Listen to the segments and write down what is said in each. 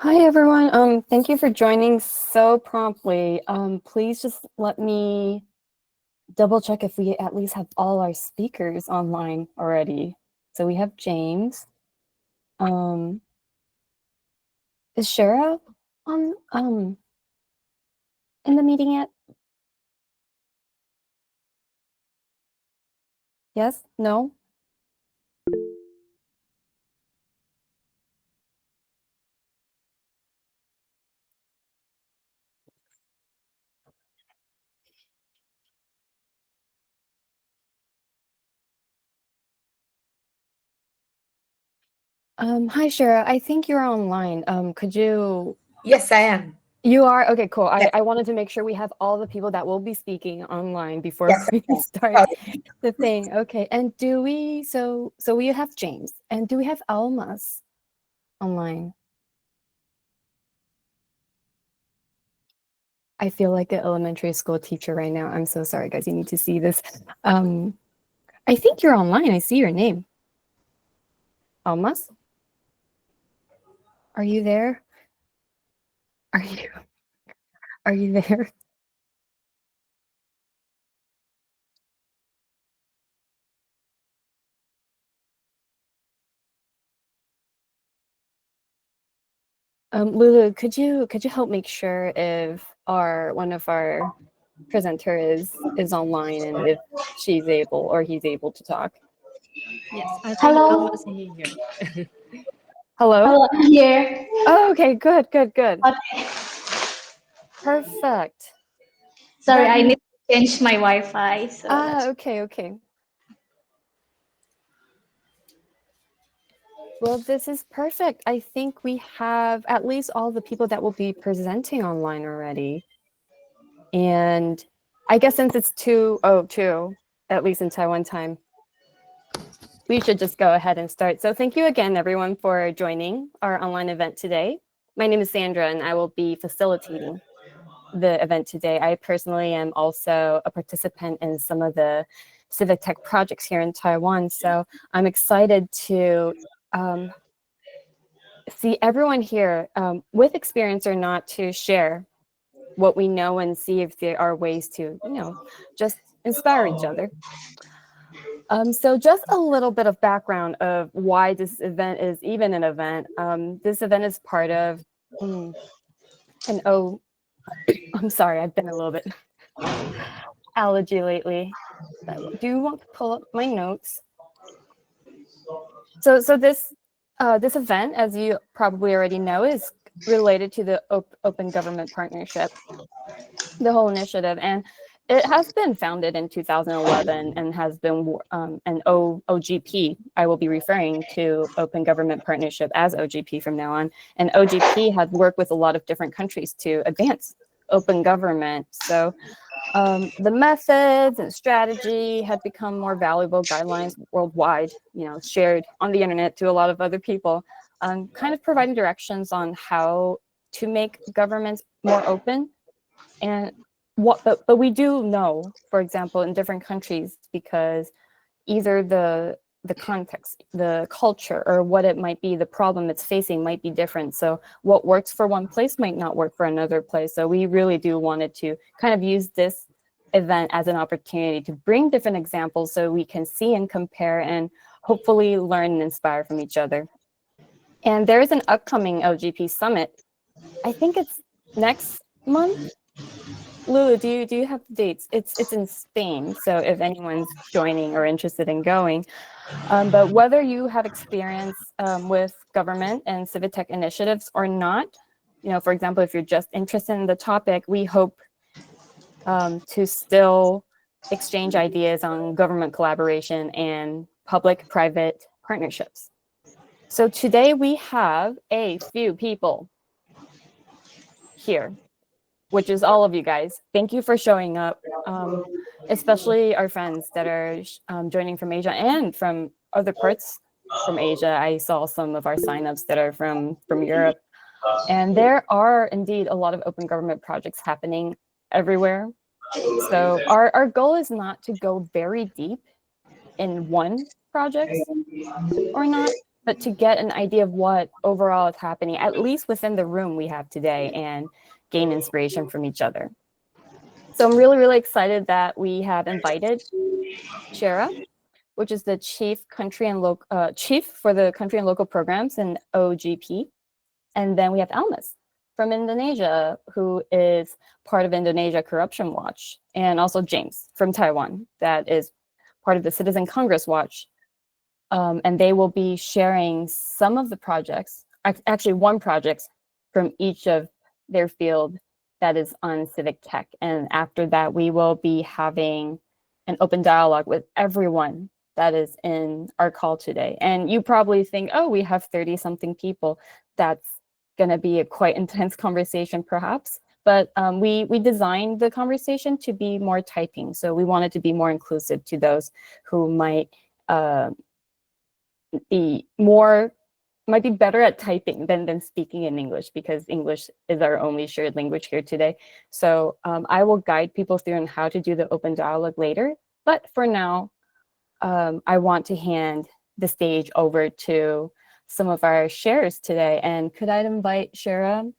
Hi everyone. Thank you for joining so promptly. Please just let me double check if we at least have all our speakers online already. So we have James. Is Shara on in the meeting yet? Yes? No? Hi Shara. I think you're online. Could you? Yes, I am. You are? Okay, cool. Yes. I wanted to make sure we have all the people that will be speaking online before Yes, we start the thing. Okay, and do we, so we have James, and do we have Almas online? I feel like an elementary school teacher right now. I'm so sorry, guys. You need to see this. I think you're online. I see your name. Almas? Are you there? Are you there? Lulu, could you help make sure if one of our presenter is online and if she's able or he's able to talk? Yes, I think Hello. Alma's here. Hello? Hello, I'm here. Oh, okay, good. Okay. Perfect. Sorry, I need to change my Wi-Fi. So Okay. Well, this is perfect. I think we have at least all the people that will be presenting online already. And I guess since it's 2:02, at least in Taiwan time, we should just go ahead and start. So thank you again, everyone, for joining our online event today. My name is Sandra, and I will be facilitating the event today. I personally am also a participant in some of the civic tech projects here in Taiwan. So I'm excited to see everyone here with experience or not to share what we know and see if there are ways to, just inspire each other. So just a little bit of background of why this event is even an event. This event is part of I'm sorry, I've been a little bit allergy lately. Do you want to pull up my notes? So this event, as you probably already know, is related to the Open Government Partnership, the whole initiative, and it has been founded in 2011 and has been an OGP. I will be referring to Open Government Partnership as OGP from now on. And OGP has worked with a lot of different countries to advance open government. So the methods and strategy have become more valuable guidelines worldwide, shared on the internet to a lot of other people, kind of providing directions on how to make governments more open. And but we do know, for example, in different countries, because either the context, the culture, or what it might be, the problem it's facing might be different. So what works for one place might not work for another place. So we really do wanted to kind of use this event as an opportunity to bring different examples so we can see and compare and hopefully learn and inspire from each other. And there is an upcoming OGP summit. I think it's next month. Lulu, do you have the dates? It's in Spain, so if anyone's joining or interested in going. But whether you have experience with government and civic tech initiatives or not, for example, if you're just interested in the topic, we hope to still exchange ideas on government collaboration and public-private partnerships. So today we have a few people here, which is all of you guys. Thank you for showing up, especially our friends that are joining from Asia and from other parts from Asia. I saw some of our signups that are from Europe. And there are indeed a lot of open government projects happening everywhere. So our goal is not to go very deep in one project or not, but to get an idea of what overall is happening, at least within the room we have today, and gain inspiration from each other. So I'm really, really excited that we have invited Shara, which is the chief for the country and local programs in OGP. And then we have Almas from Indonesia, who is part of Indonesia Corruption Watch, and also James from Taiwan, that is part of the Citizen Congress Watch. And they will be sharing some of the projects, actually one project from each of their field that is on civic tech. And after that, we will be having an open dialogue with everyone that is in our call today. And you probably think, oh, we have 30-something people. That's going to be a quite intense conversation, perhaps. But we designed the conversation to be more typing. So we wanted to be more inclusive to those who might be better at typing than speaking in English, because English is our only shared language here today. So I will guide people through on how to do the open dialogue later. But for now, I want to hand the stage over to some of our sharers today. And could I invite Shara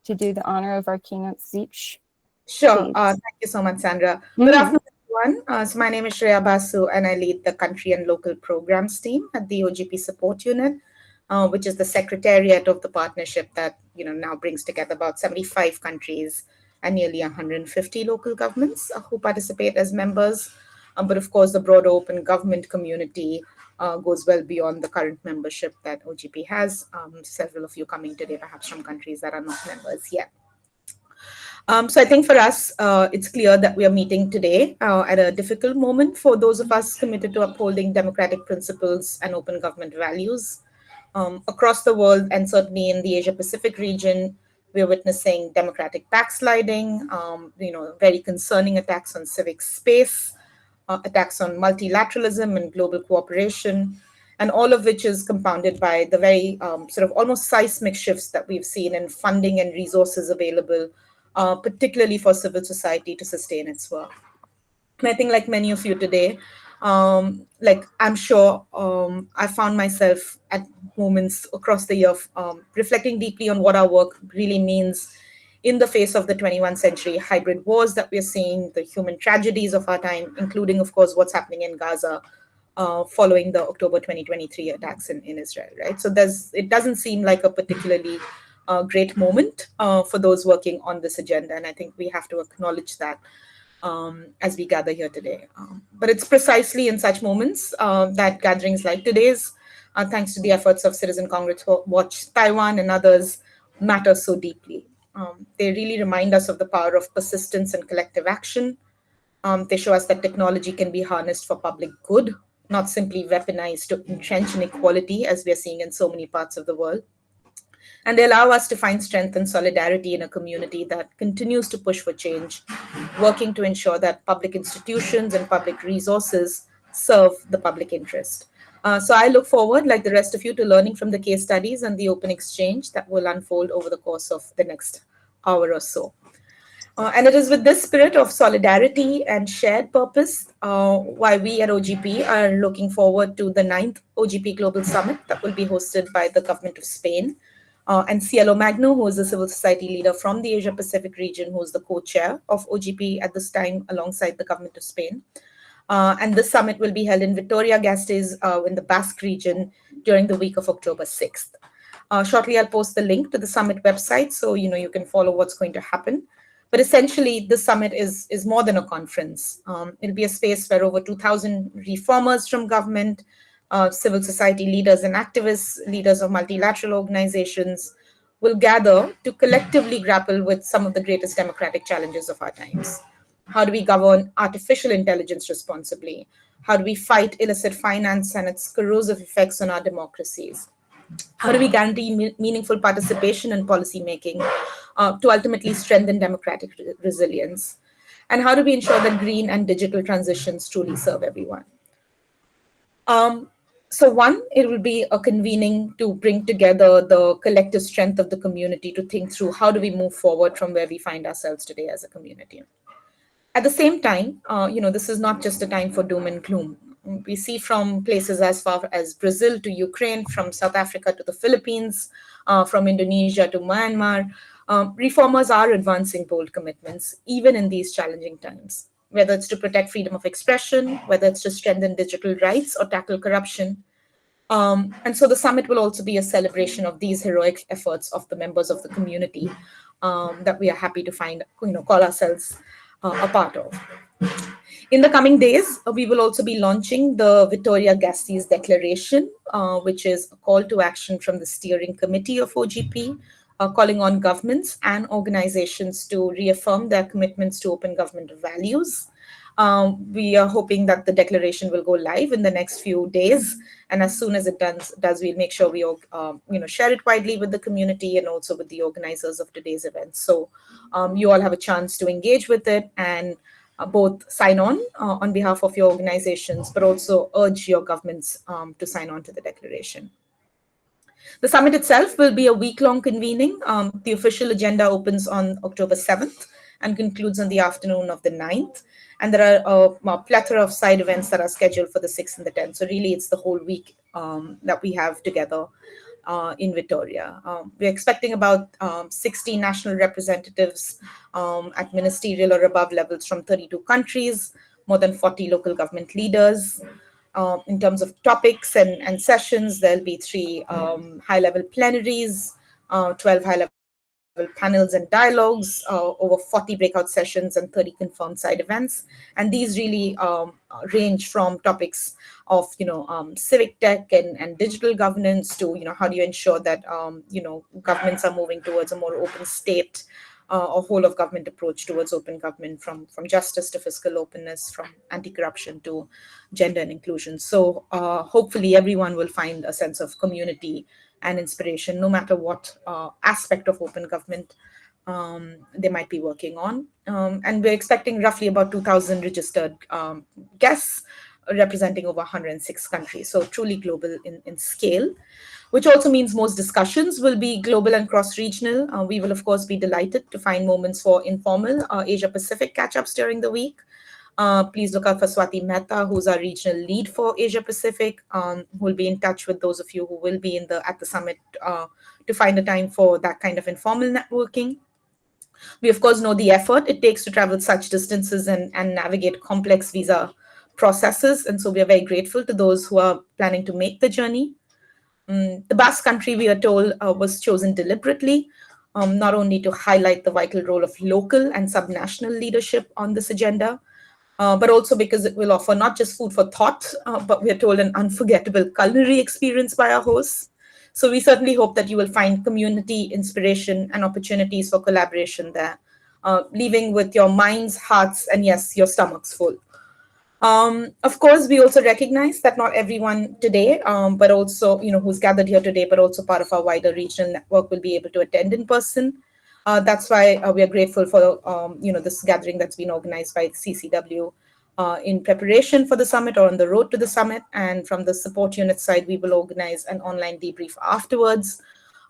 to do the honor of our keynote speech? Sure. Thank you so much, Sandra. Good afternoon, everyone. So my name is Shreya Basu, and I lead the country and local programs team at the OGP Support Unit, which is the secretariat of the partnership that now brings together about 75 countries and nearly 150 local governments who participate as members. But of course, the broader open government community goes well beyond the current membership that OGP has. Several of you coming today, perhaps from countries that are not members yet. So I think for us, it's clear that we are meeting today at a difficult moment for those of us committed to upholding democratic principles and open government values. Across the world, and certainly in the Asia-Pacific region, we're witnessing democratic backsliding, very concerning attacks on civic space, attacks on multilateralism and global cooperation, and all of which is compounded by the very sort of almost seismic shifts that we've seen in funding and resources available, particularly for civil society to sustain its work. And I think, like many of you today, I'm sure I found myself at moments across the year reflecting deeply on what our work really means in the face of the 21st century hybrid wars that we're seeing, the human tragedies of our time, including, of course, what's happening in Gaza following the October 2023 attacks in Israel, right? So it doesn't seem like a particularly great moment for those working on this agenda. And I think we have to acknowledge that as we gather here today. But it's precisely in such moments that gatherings like today's, thanks to the efforts of Citizen Congress Watch Taiwan and others, matter so deeply. They really remind us of the power of persistence and collective action. They show us that technology can be harnessed for public good, not simply weaponized to entrench inequality, as we are seeing in so many parts of the world. And they allow us to find strength and solidarity in a community that continues to push for change, working to ensure that public institutions and public resources serve the public interest. So I look forward, like the rest of you, to learning from the case studies and the open exchange that will unfold over the course of the next hour or so. And it is with this spirit of solidarity and shared purpose why we at OGP are looking forward to the 9th OGP Global Summit that will be hosted by the government of Spain. And Cielo Magno, who is a civil society leader from the Asia-Pacific region, who is the co-chair of OGP at this time alongside the government of Spain. And this summit will be held in Vitoria-Gasteiz in the Basque region during the week of October 6th. Shortly, I'll post the link to the summit website so you can follow what's going to happen. But essentially, this summit is more than a conference. It'll be a space where over 2,000 reformers from government, civil society leaders and activists, leaders of multilateral organizations will gather to collectively grapple with some of the greatest democratic challenges of our times. How do we govern artificial intelligence responsibly? How do we fight illicit finance and its corrosive effects on our democracies? How do we guarantee meaningful participation in policymaking to ultimately strengthen democratic resilience? And how do we ensure that green and digital transitions truly serve everyone? So one, it will be a convening to bring together the collective strength of the community to think through how do we move forward from where we find ourselves today as a community. At the same time, this is not just a time for doom and gloom. We see from places as far as Brazil to Ukraine, from South Africa to the Philippines, from Indonesia to Myanmar. Reformers are advancing bold commitments, even in these challenging times, whether it's to protect freedom of expression, whether it's to strengthen digital rights or tackle corruption. And so the summit will also be a celebration of these heroic efforts of the members of the community that we are happy to call ourselves a part of. In the coming days, we will also be launching the Vittoria Gasti's Declaration, which is a call to action from the steering committee of OGP, calling on governments and organizations to reaffirm their commitments to open government values. We are hoping that the declaration will go live in the next few days, and as soon as it does, we'll make sure we share it widely with the community and also with the organizers of today's event. So you all have a chance to engage with it and both sign on behalf of your organizations, but also urge your governments to sign on to the declaration. The summit itself will be a week-long convening. The official agenda opens on October 7th and concludes on the afternoon of the 9th. And there are a plethora of side events that are scheduled for the 6th and the 10th. So really, it's the whole week that we have together in Victoria. We're expecting about 60 national representatives at ministerial or above levels from 32 countries, more than 40 local government leaders. In terms of topics and sessions, there'll be 3 high-level plenaries, 12 high-level panels and dialogues, over 40 breakout sessions and 30 confirmed side events. And these really range from topics of civic tech and digital governance to how do you ensure that governments are moving towards a more open state, a whole of government approach towards open government, from justice to fiscal openness, from anti-corruption to gender and inclusion. So hopefully everyone will find a sense of community and inspiration, no matter what aspect of open government they might be working on. And we're expecting roughly about 2,000 registered guests representing over 106 countries. So truly global in scale, which also means most discussions will be global and cross-regional. We will, of course, be delighted to find moments for informal Asia-Pacific catch-ups during the week. Please look out for Swati Mehta, who's our regional lead for Asia Pacific, who will be in touch with those of you who will be at the summit to find a time for that kind of informal networking. We, of course, know the effort it takes to travel such distances and navigate complex visa processes. And so we are very grateful to those who are planning to make the journey. The Basque Country, we are told, was chosen deliberately, not only to highlight the vital role of local and subnational leadership on this agenda, but also because it will offer not just food for thought, but we are told an unforgettable culinary experience by our hosts. So we certainly hope that you will find community, inspiration, and opportunities for collaboration there, leaving with your minds, hearts, and yes, your stomachs full. Of course, we also recognize that not everyone today, but also who's gathered here today, but also part of our wider regional network, will be able to attend in person. That's why we are grateful for this gathering that's been organized by CCW in preparation for the summit or on the road to the summit. And from the support unit side, we will organize an online debrief afterwards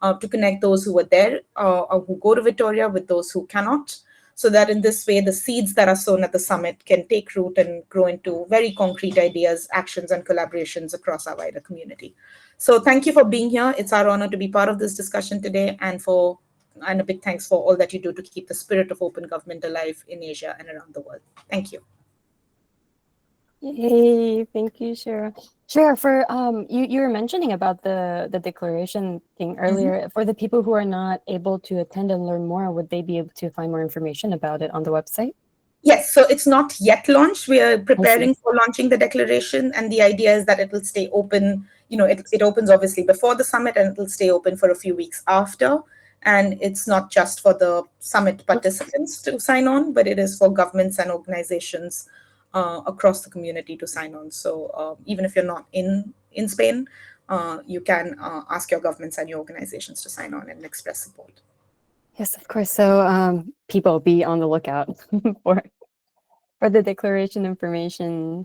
to connect those who were there or who go to Victoria with those who cannot, so that in this way, the seeds that are sown at the summit can take root and grow into very concrete ideas, actions, and collaborations across our wider community. So thank you for being here. It's our honor to be part of this discussion today, and a big thanks for all that you do to keep the spirit of open government alive in Asia and around the world. Thank you. Yay, thank you, Shira. Shira, for you were mentioning about the declaration thing earlier. For the people who are not able to attend and learn more, would they be able to find more information about it on the website? Yes, so it's not yet launched. We are preparing for launching the declaration, and the idea is that it will stay open. It opens obviously before the summit, and it will stay open for a few weeks after. And it's not just for the summit participants to sign on, but it is for governments and organizations across the community to sign on. So even if you're not in Spain, you can ask your governments and your organizations to sign on and express support. Yes, of course. So people, be on the lookout for the declaration information.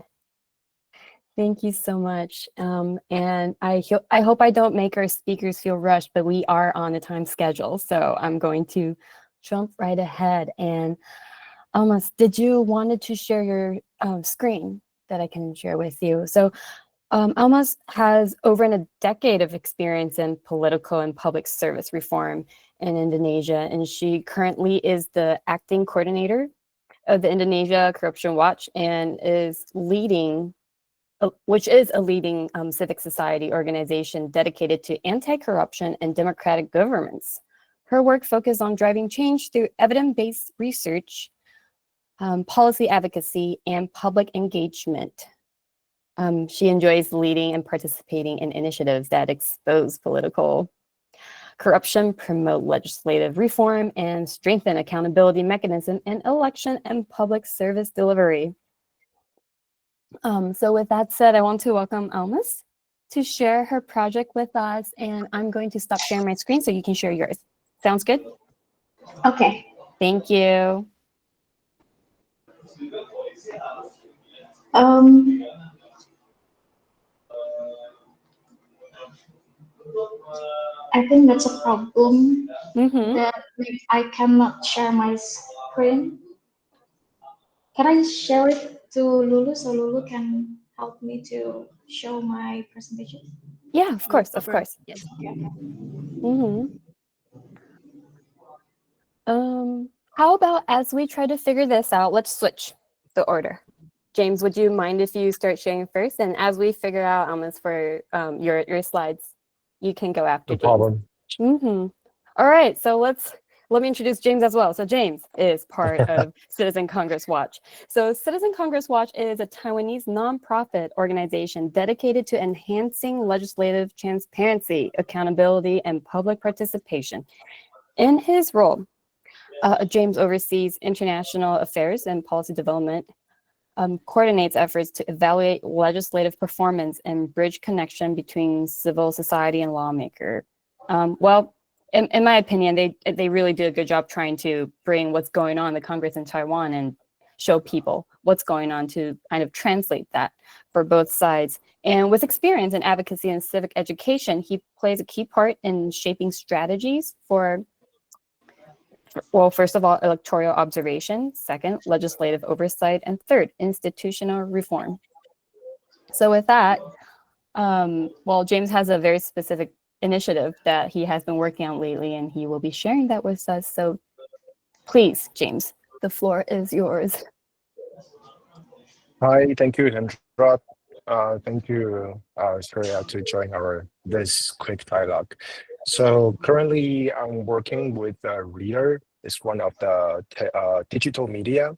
Thank you so much. And I hope I don't make our speakers feel rushed, but we are on a time schedule. So I'm going to jump right ahead. And Almas, did you wanted to share your screen? that I can share with you. So Almas has over a decade of experience in political and public service reform in Indonesia, and she currently is the acting coordinator of the Indonesia Corruption Watch and is leading, which is a leading civic society organization dedicated to anti-corruption and democratic governance. Her work focused on driving change through evidence-based research, policy advocacy, and public engagement. She enjoys leading and participating in initiatives that expose political corruption, promote legislative reform, and strengthen accountability mechanism in election and public service delivery. So with that said, I want to welcome Almas to share her project with us, and I'm going to stop sharing my screen so you can share yours. Sounds good? Okay. Thank you. I think that's a problem Mm-hmm. that I cannot share my screen. Can I share it to Lulu so Lulu can help me to show my presentation? Yeah, of course, of course. Yes. Mm-hmm. How about as we try to figure this out, let's switch the order. James, would you mind if you start sharing first? And as we figure out almost for your slides, you can go after No James. problem. Mm-hmm. All right, so let me introduce James as well. So James is part of Citizen Congress Watch. So Citizen Congress Watch is a Taiwanese nonprofit organization dedicated to enhancing legislative transparency, accountability, and public participation. In his role, James oversees international affairs and policy development, coordinates efforts to evaluate legislative performance and bridge connection between civil society and lawmaker. Well, in my opinion, they really did a good job trying to bring what's going on in the Congress in Taiwan and show people what's going on to kind of translate that for both sides. And with experience in advocacy and civic education, he plays a key part in shaping strategies for, well, first of all, electoral observation, second, legislative oversight, and third, institutional reform. So with that, well, James has a very specific initiative that he has been working on lately, and he will be sharing that with us. So please, James, the floor is yours. Hi, thank you, Hendra. Thank you, Surya, to join this quick dialogue. So currently, I'm working with Reader. It's one of the digital media,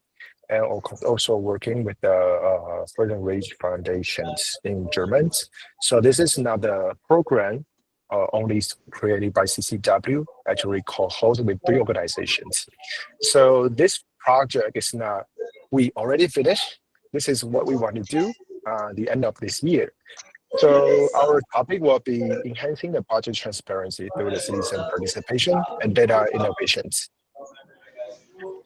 and also working with the Further Reach Foundations in German. So this is not a program only created by CCW, actually co-hosted with 3 organizations. So this project is not, we already finished. This is what we want to do the end of this year. So our topic will be enhancing the budget transparency through the citizen participation and data innovations.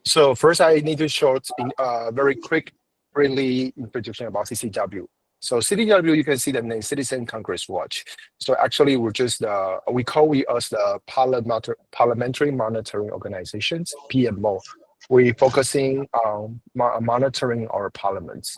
So first, I need to show in very quick, friendly introduction about CCW. So CCW, you can see the name Citizen Congress Watch. So actually, we're just we call us the Parliamentary Monitoring Organizations, PMO. We're focusing on monitoring our parliaments.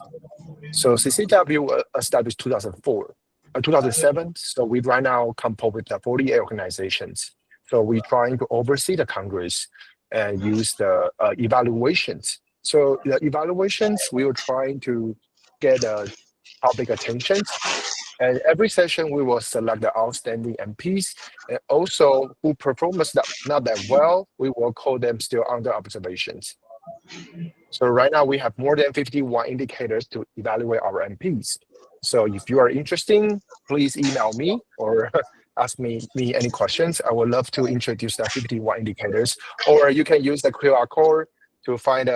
So CCW was established 2007. So we right now compose with the 48 organizations. So we're trying to oversee the Congress and use the evaluations. So the evaluations, we were trying to get public attention. And every session, we will select the outstanding MPs, and also who performs not that well, we will call them still under observations. So right now, we have more than 51 indicators to evaluate our MPs. So if you are interested, please email me or ask me any questions. I would love to introduce the 51 indicators, or you can use the QR code to find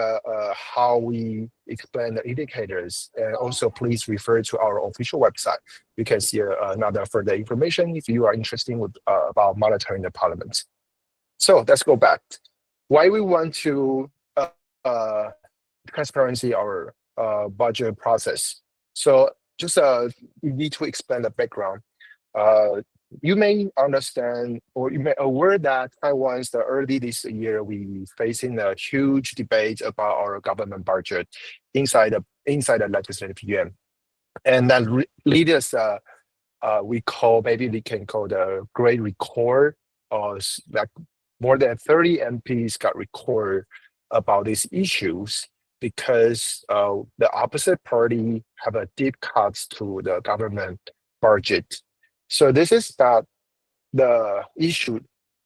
how we explain the indicators. And also, please refer to our official website. You can see another further information if you are interested about monitoring the parliament. So let's go back. Why we want to transparency our budget process. So just you need to explain the background. you may understand or you may aware that Taiwan's the early this year we facing a huge debate about our government budget inside the legislative yuan, and that lead us we call maybe we can call the great record, or like more than 30 MPs got recorded about these issues because the opposite party have a deep cuts to the government budget. So this is that the issue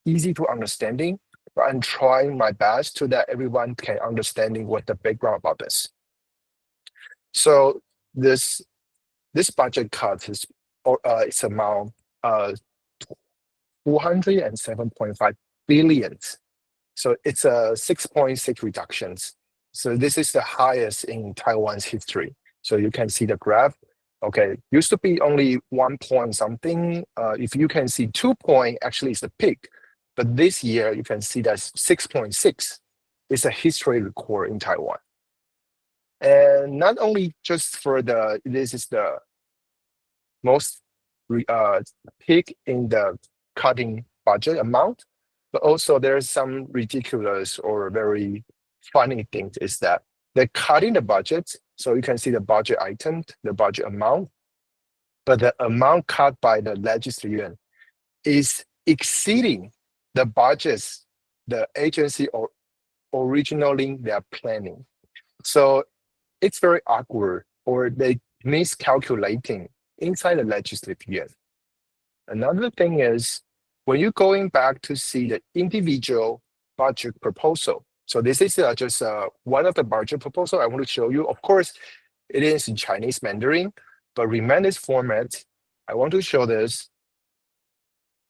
easy to understanding, but I'm trying my best to that everyone can understanding what the background about this. So this budget cut is it's amount 207.5 billion. So it's a 6.6 reductions. So this is the highest in Taiwan's history. So you can see the graph. Okay, used to be only 1 point something. If you can see 2 point, actually it's the peak. But this year you can see that 6.6 is a history record in Taiwan. And not only just for this is the most peak in the cutting budget amount, but also there's some ridiculous or very funny things is that they're cutting the budget. So you can see the budget item, the budget amount, but the amount cut by the legislature is exceeding the budgets the agency or originally they are planning. So it's very awkward, or they miscalculating inside the legislative year. Another thing is when you're going back to see the individual budget proposal. So this is just one of the budget proposal I want to show you. Of course, it is in Chinese Mandarin, but remember this format. I want to show this.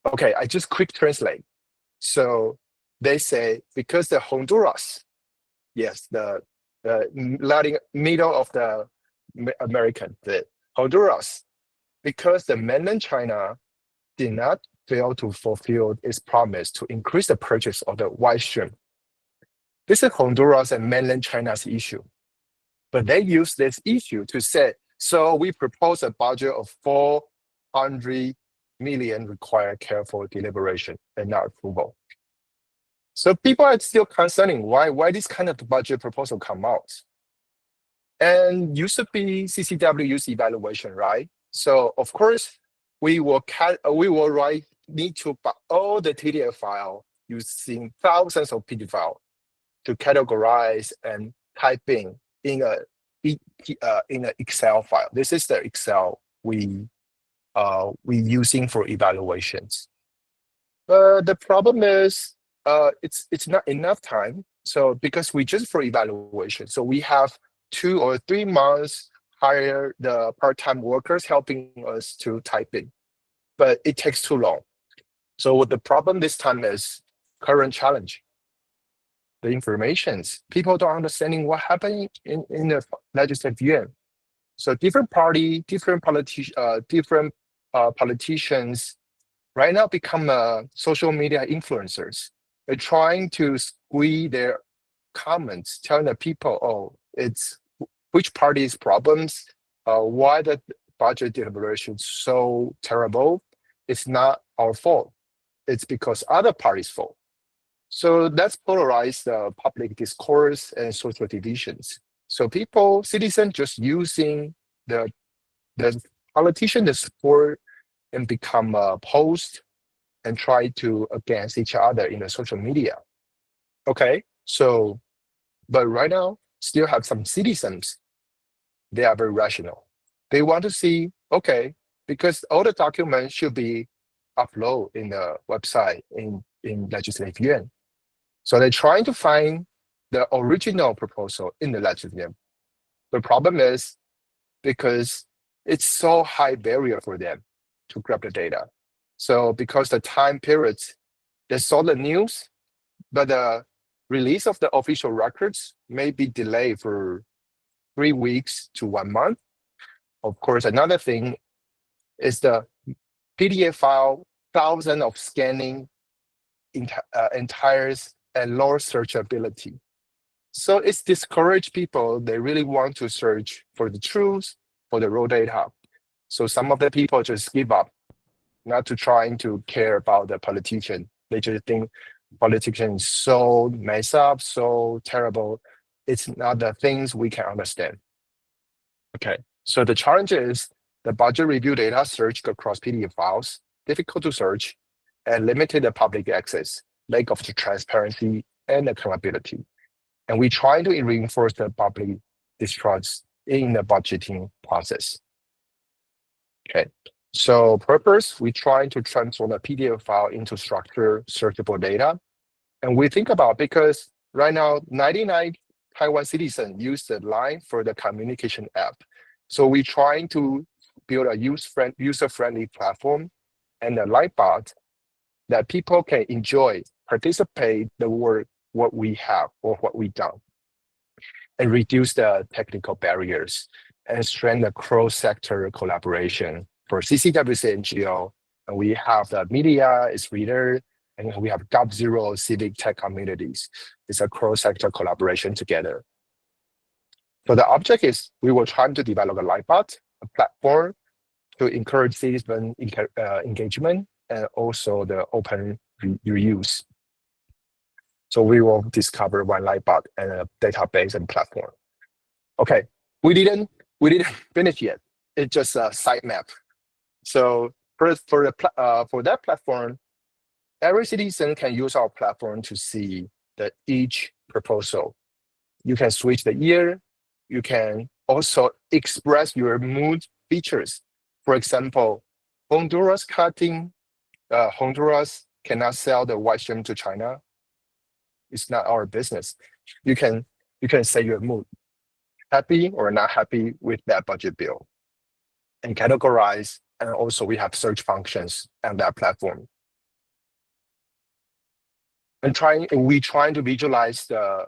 Okay, I just quick translate. So they say because the Honduras, yes, the Latin middle of the American, the Honduras, because the mainland China did not fail to fulfill its promise to increase the purchase of the white shrimp. This is Honduras and mainland China's issue. But they use this issue to say, so we propose a budget of 400 million require careful deliberation and not approval. So people are still concerning why this kind of budget proposal come out. And used to be CCW use evaluation, right? So of course we will need to buy all the TDF file using thousands of PDF file to categorize and type in an Excel file. This is the Excel we using for evaluations. The problem is it's not enough time. So because we just for evaluation, so we have 2 or 3 months hire the part-time workers helping us to type in, but it takes too long. So the problem this time is current challenge. The informations, people don't understanding what happened in the legislative yuan. So different party, different politicians right now become social media influencers. They're trying to squeeze their comments, telling the people, oh, it's which party's problems, why the budget deliberation is so terrible. It's not our fault. It's because other parties' fault. So that's polarize the public discourse and social divisions. So people, citizens just using the politician to support and become post and try to against each other in the social media. Okay, so, but right now, still have some citizens, they are very rational. They want to see, okay, because all the documents should be uploaded in the website in legislative yuan. So they're trying to find the original proposal in the legislative. The problem is because it's so high barrier for them to grab the data. So because the time periods, they saw the news, but the release of the official records may be delayed for 3 weeks to 1 month. Of course, another thing is the PDF file, thousands of scanning entires and lower searchability. So it's discouraged people. They really want to search for the truth, for the raw data. So some of the people just give up. not to trying to care about the politician. They just think politician is so messed up, so terrible. It's not the things we can understand. Okay, so the challenge is the budget review data searched across PDF files, difficult to search, and limited public access, lack of transparency and accountability. And we try to reinforce the public distrust in the budgeting process. Okay, so purpose, we try to transform a PDF file into structured, searchable data. And we think about, because right now, 99 Taiwan citizens use the Line for the communication app. So we're trying to build a user-friendly platform and a Line bot that people can enjoy, participate the work, what we have or what we done, and reduce the technical barriers and strengthen the cross-sector collaboration for CCWC NGO. And we have the media, its reader, and we have GovZero civic tech communities. It's a cross-sector collaboration together. So the object is we will try to develop a live bot, a platform to encourage citizen engagement and also the open reuse. So we will discover one live bot and a database and platform. Okay, we didn't finish yet. It's just a sitemap. So for that platform, every citizen can use our platform to see each proposal. You can switch the year. You can also express your mood features. For example, Honduras cannot sell the white shrimp to China. It's not our business. You can say your mood, happy or not happy with that budget bill, and categorize. And also we have search functions on that platform. And we trying to visualize the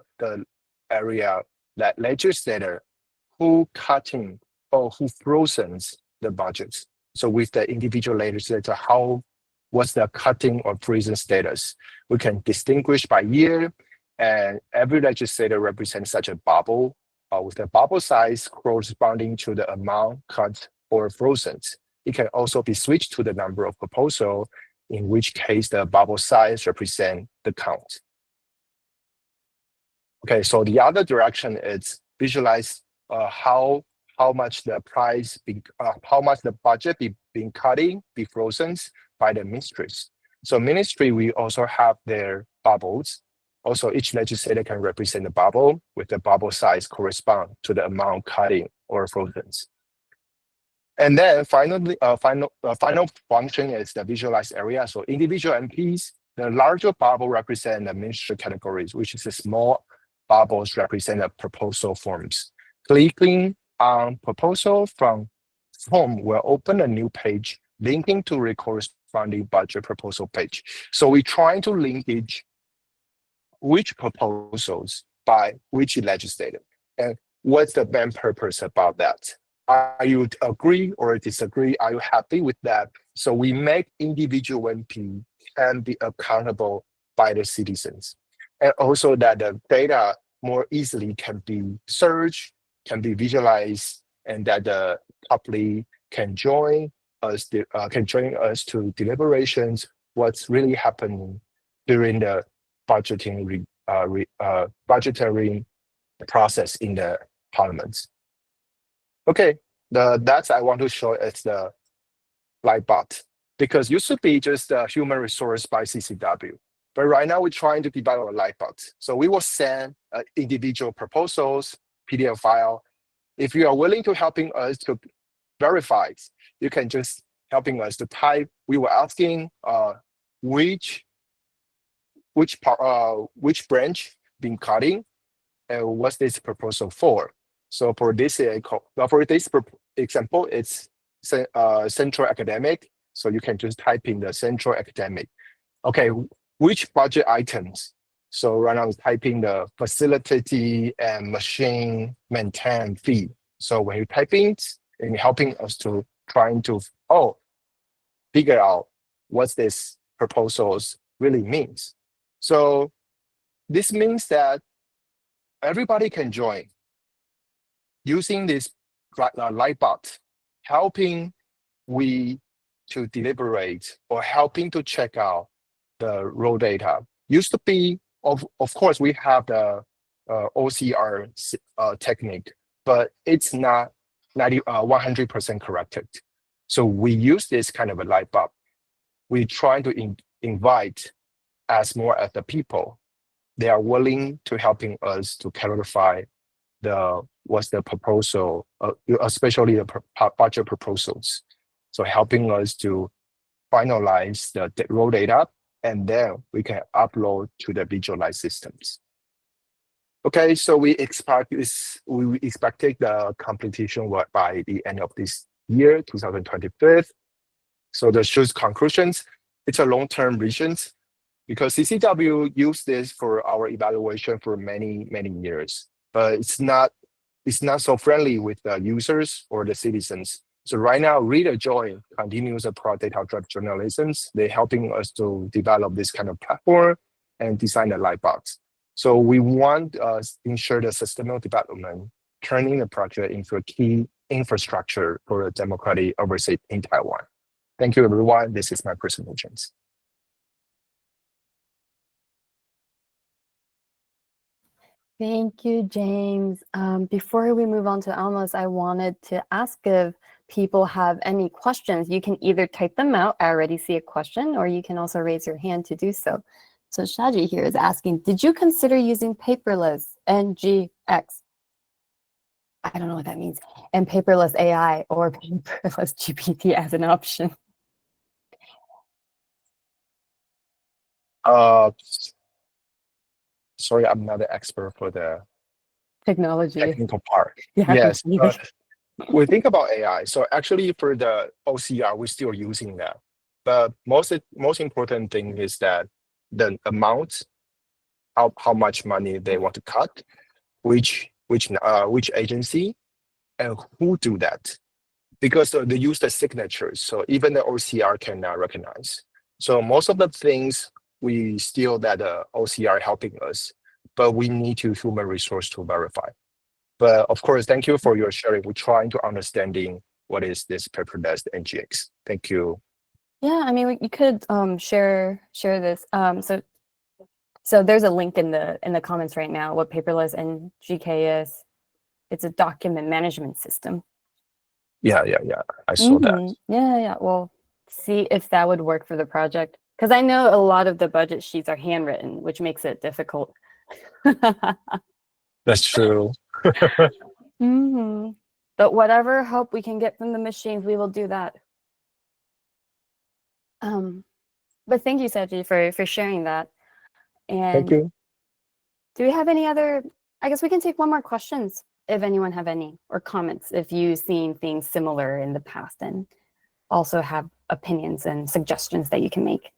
area that legislator who cutting or who frozen the budgets. So with the individual legislator, what's the cutting or freezing status? We can distinguish by year, and every legislator represents such a bubble with the bubble size corresponding to the amount cut or frozen. It can also be switched to the number of proposals, in which case the bubble size represents the count. Okay, so the other direction is visualize how much the budget being cutting, be frozen by the ministries. So ministry, we also have their bubbles. Also, each legislator can represent the bubble with the bubble size correspond to the amount cutting or frozen. And then finally, final function is the visualized area. So individual MPs, the larger bubble represent the ministry categories, which is the small bubbles represent the proposal forms. Clicking on proposal from form will open a new page linking to the corresponding budget proposal page. So we're trying to linkage which proposals by which legislator, and what's the main purpose about that? Are you agree or disagree? Are you happy with that? So we make individual MP can be accountable by the citizens, and also that the data more easily can be searched, can be visualized, and that the public can join us to deliberations. What's really happening during the budgetary process in the parliaments. Okay, that's I want to show it's the live bot, because used to be just a human resource by CCW, but right now we're trying to develop a live bot. So we will send individual proposals, PDF file. If you are willing to helping us to verify, you can just helping us to type. We were asking which branch been cutting and what's this proposal for. So for this example, it's central academic. So you can just type in the central academic. Okay, which budget items? So right now I'm typing the facility and machine maintain fee. So when you type in, and helping us to trying to figure out what this proposals really means. So this means that everybody can join using this live bot, helping we to deliberate or helping to check out the raw data. Used to be, of course, we have the OCR technique, but it's not 100% corrected. So we use this kind of a light bulb. We try to invite as more as the people. They are willing to helping us to clarify what's the proposal, especially the budget proposals. So helping us to finalize the raw data, and then we can upload to the visualized systems. Okay, so we expected the completion by the end of this year, 2025. So the show's conclusions, it's a long-term vision because CCW used this for our evaluation for many years, but it's not so friendly with the users or the citizens. So right now, Reader Join continues a data-driven journalism. They're helping us to develop this kind of platform and design the light box. So we want to ensure the sustainable development, turning the project into a key infrastructure for democratic oversight in Taiwan. Thank you, everyone. This is my presentation. Thank you, James. Before we move on to Almos, I wanted to ask if people have any questions. You can either type them out, I already see a question, or you can also raise your hand to do so. So Shaji here is asking, did you consider using paperless NGX? I don't know what that means. And paperless AI or paperless GPT as an option? Sorry, I'm not an expert for the Technology. technical part. Yeah, Yes, we think about AI. So actually for the OCR, we're still using that. But most important thing is that the amount, how much money they want to cut, which agency, and who do that. Because they use the signatures, so even the OCR cannot recognize. So most of the things we still that the OCR helping us, but we need to human resource to verify. But of course, thank you for your sharing. We're trying to understanding what is this paperless NGX. Thank you. Yeah, I mean, you could share this. So there's a link in the comments right now. What paperless NGK is? It's a document management system. Yeah. I saw that. Yeah. Well, see if that would work for the project. Because I know a lot of the budget sheets are handwritten, which makes it difficult. That's true. But whatever help we can get from the machines, we will do that. But thank you, Seji, for sharing that. And thank you. Do we have any other? I guess we can take one more questions if anyone have any, or comments if you've seen things similar in the past and also have opinions and suggestions that you can make.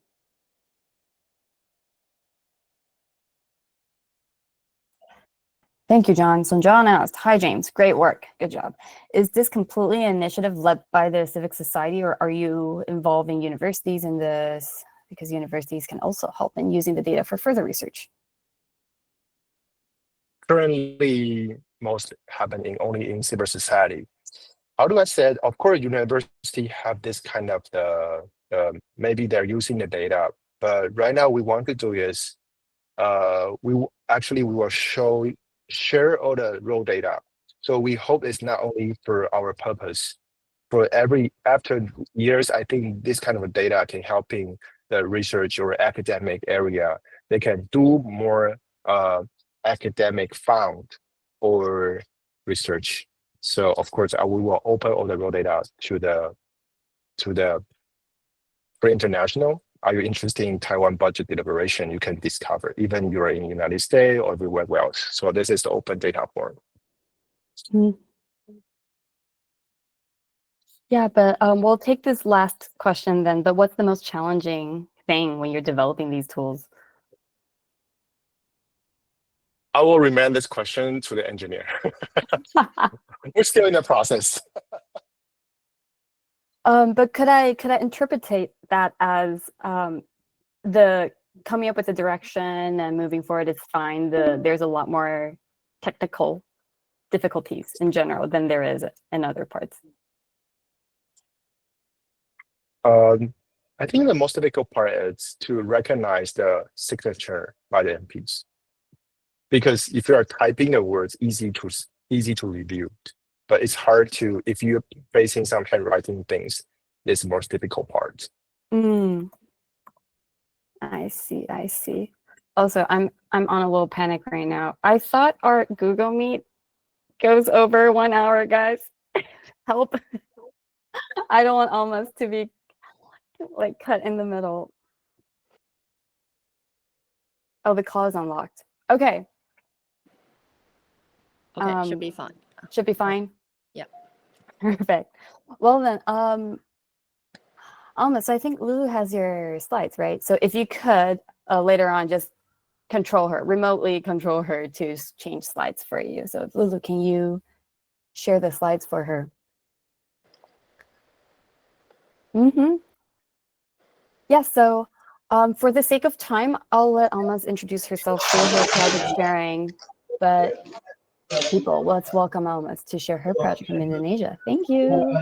Thank you, John. So John asked, hi, James, great work, good job. Is this completely an initiative led by the civic society, or are you involving universities in this? Because universities can also help in using the data for further research. Currently, most happening only in civil society. How do I say? Of course, university have this kind of maybe they're using the data, but right now we want to do is we will share all the raw data. So we hope it's not only for our purpose. After years, I think this kind of data can helping the research or academic area. They can do more academic found or research. So of course, we will open all the raw data for international. Are you interested in Taiwan budget deliberation? You can discover, even you're in the United States or everywhere else. So this is the open data form. Yeah, but we'll take this last question then. But what's the most challenging thing when you're developing these tools? I will remand this question to the engineer. We're still in the process. But could I interpret that as the coming up with the direction and moving forward is fine. There's a lot more technical difficulties in general than there is in other parts. I think the most difficult part is to recognize the signature by the MPs. Because if you are typing the words, easy to review. But it's hard to, if you're facing some handwriting things, it's the most difficult part. I see. I see. Also, I'm on a little panic right now. I thought our Google Meet goes over 1 hour, guys. Help. I don't want Almas to be like cut in the middle. Oh, the call is unlocked. Okay. Okay, should be fine. Should be fine. Yep. Perfect. Well then, Almas, I think Lulu has your slides, right? So if you could later on just remotely control her to change slides for you. So Lulu, can you share the slides for her? Yeah, so for the sake of time, I'll let Almas introduce herself through her project sharing, but people, let's welcome Almas to share her project from Indonesia. Thank you.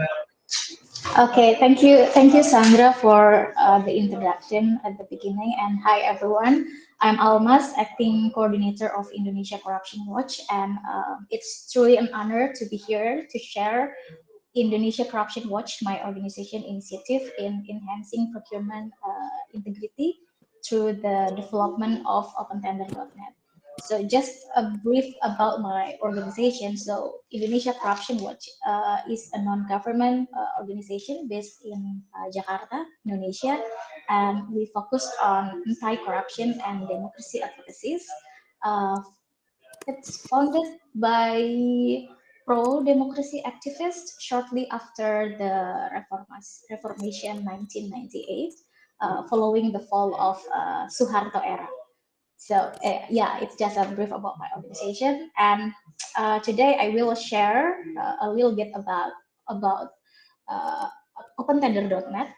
Okay, thank you, Sandra, for the introduction at the beginning. And hi, everyone. I'm Almas, acting coordinator of Indonesia Corruption Watch, and it's truly an honor to be here to share Indonesia Corruption Watch, my organization initiative in enhancing procurement integrity through the development of OpenTender.net. So just a brief about my organization. So Indonesia Corruption Watch is a non-government organization based in Jakarta, Indonesia, and we focus on anti-corruption and democracy advocacies. It's founded by pro-democracy activists shortly after the Reformation 1998, following the fall of Suharto era. So yeah, it's just a brief about my organization. And today I will share a little bit about uh, OpenTender.net,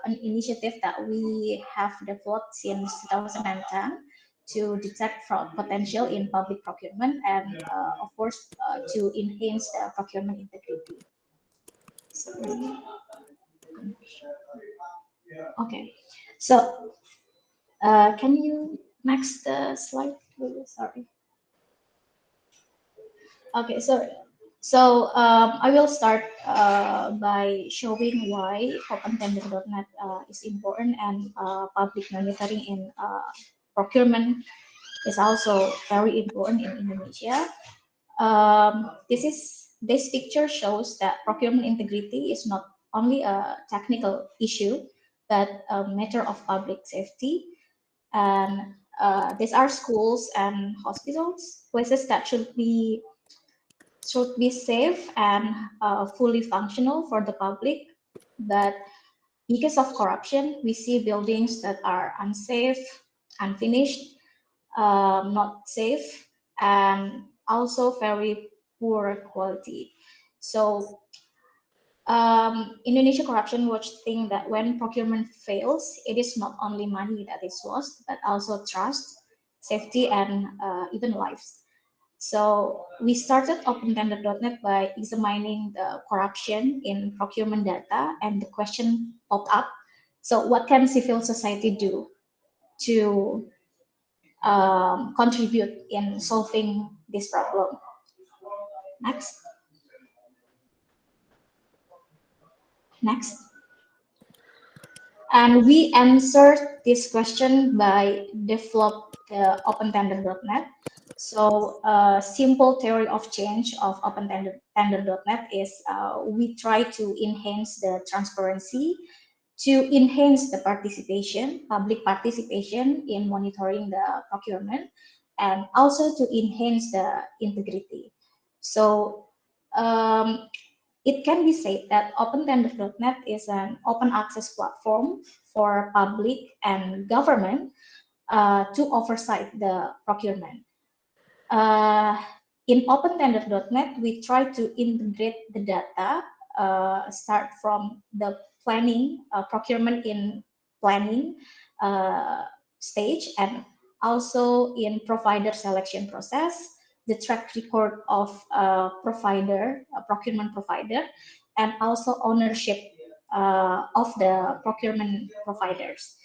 an initiative that we have developed since 2010 to detect fraud potential in public procurement and, of course, to enhance the procurement integrity. Sorry. Okay, so can you next slide, please? Sorry. Okay, so I will start by showing why OpenTender.net is important, and public monitoring in procurement is also very important in Indonesia. This picture shows that procurement integrity is not only a technical issue, but a matter of public safety. And these are schools and hospitals, places that should be safe and fully functional for the public. But because of corruption, we see buildings that are unsafe, unfinished, not safe, and also very poor quality. So Indonesia Corruption Watch think that when procurement fails, it is not only money that is lost, but also trust, safety, and even lives. So we started OpenTender.net by examining the corruption in procurement data, and the question popped up. So what can civil society do to contribute in solving this problem? Next. Next. And we answered this question by develop the OpenTender.net. So a simple theory of change of OpenTender.net is we try to enhance the transparency, to enhance the participation, public participation in monitoring the procurement, and also to enhance the integrity. So it can be said that OpenTender.net is an open access platform for public and government to oversight the procurement. In OpenTender.net, we try to integrate the data, start from the planning, procurement in planning stage, and also in provider selection process, the track record of provider, procurement provider, and also ownership of the procurement providers.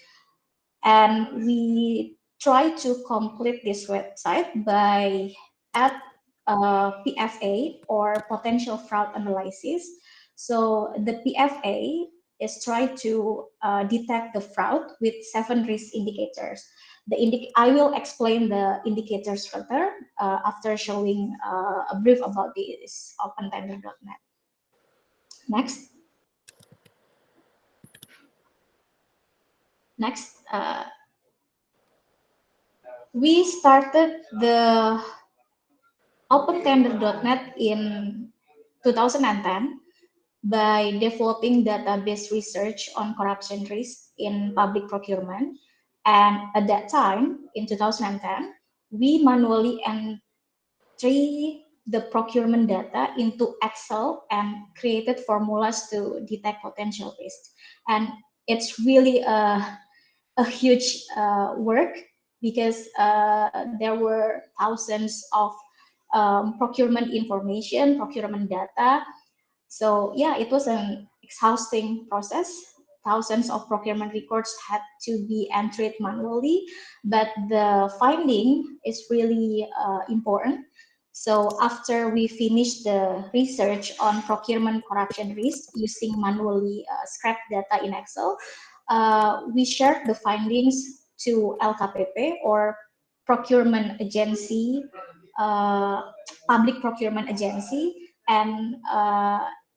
And we try to complete this website by add PFA, or potential fraud analysis. So the PFA is try to detect the fraud with 7 risk indicators. I will explain the indicators further after showing a brief about this OpenTender.net. Next. Next. We started the OpenTender.net in 2010 by developing database research on corruption risk in public procurement. And at that time, in 2010, we manually entry the procurement data into Excel and created formulas to detect potential risks. And it's really a huge work, because there were thousands of procurement information, procurement data. So yeah, it was an exhausting process. Thousands of procurement records had to be entered manually, but the finding is really important. So after we finished the research on procurement corruption risk using manually scraped data in Excel, we shared the findings to LKPP, or procurement agency, public procurement agency, and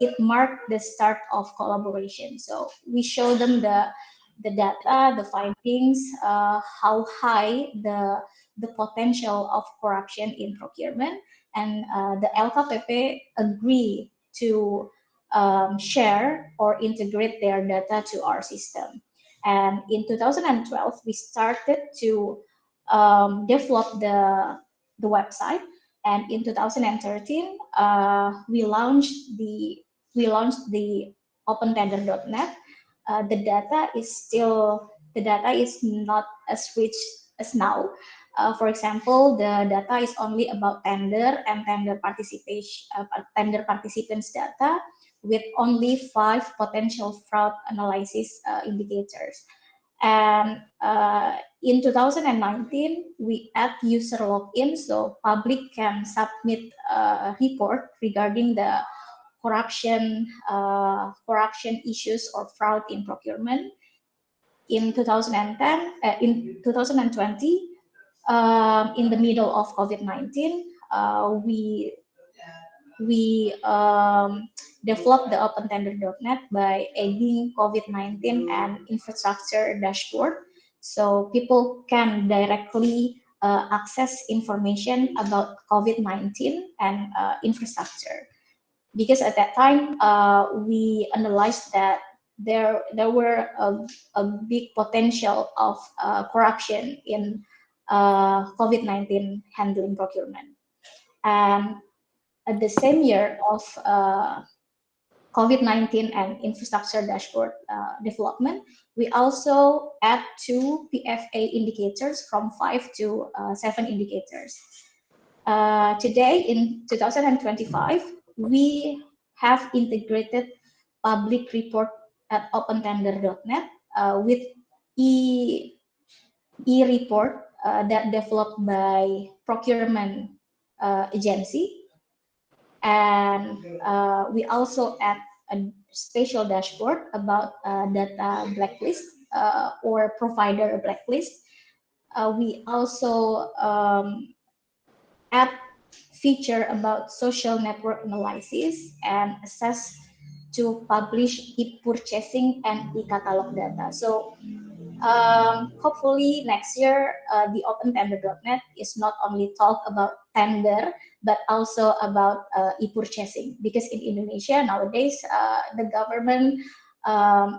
it marked the start of collaboration. So we show them the data, the findings, how high the potential of corruption in procurement, and the LKPP agree to share or integrate their data to our system. And in 2012, we started to develop the website. And in 2013, we launched the OpenTender.net. The data is not as rich as now. For example, the data is only about tender and tender participants data, with only 5 potential fraud analysis indicators. And in 2019, we add user login, so public can submit a report regarding the corruption issues or fraud in procurement. In 2020, in the middle of COVID-19, we developed the OpenTender.net by adding COVID-19 and infrastructure dashboard, so people can directly access information about COVID-19 and infrastructure. Because at that time, we analyzed that there were a big potential of corruption in COVID-19 handling procurement. And at the same year of COVID-19 and infrastructure dashboard development, we also add 2 PFA indicators from 5 to 7 indicators. Today, in 2025, we have integrated public report at OpenTender.net with e-report that developed by procurement agency. And we also add a special dashboard about data blacklist or provider blacklist. We also add feature about social network analysis and access to publish e-purchasing and e-catalog data. So hopefully next year, the OpenTender.net is not only talk about tender, but also about e-purchasing, because in Indonesia nowadays, the government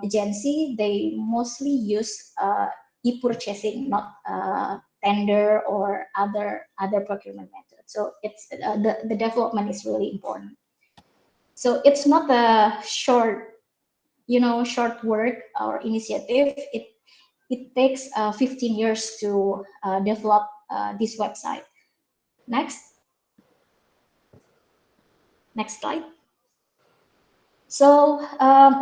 agency, they mostly use e-purchasing, not tender or other procurement methods. So it's the development is really important. So it's not a short work or initiative. It takes 15 years to develop this website. Next slide. So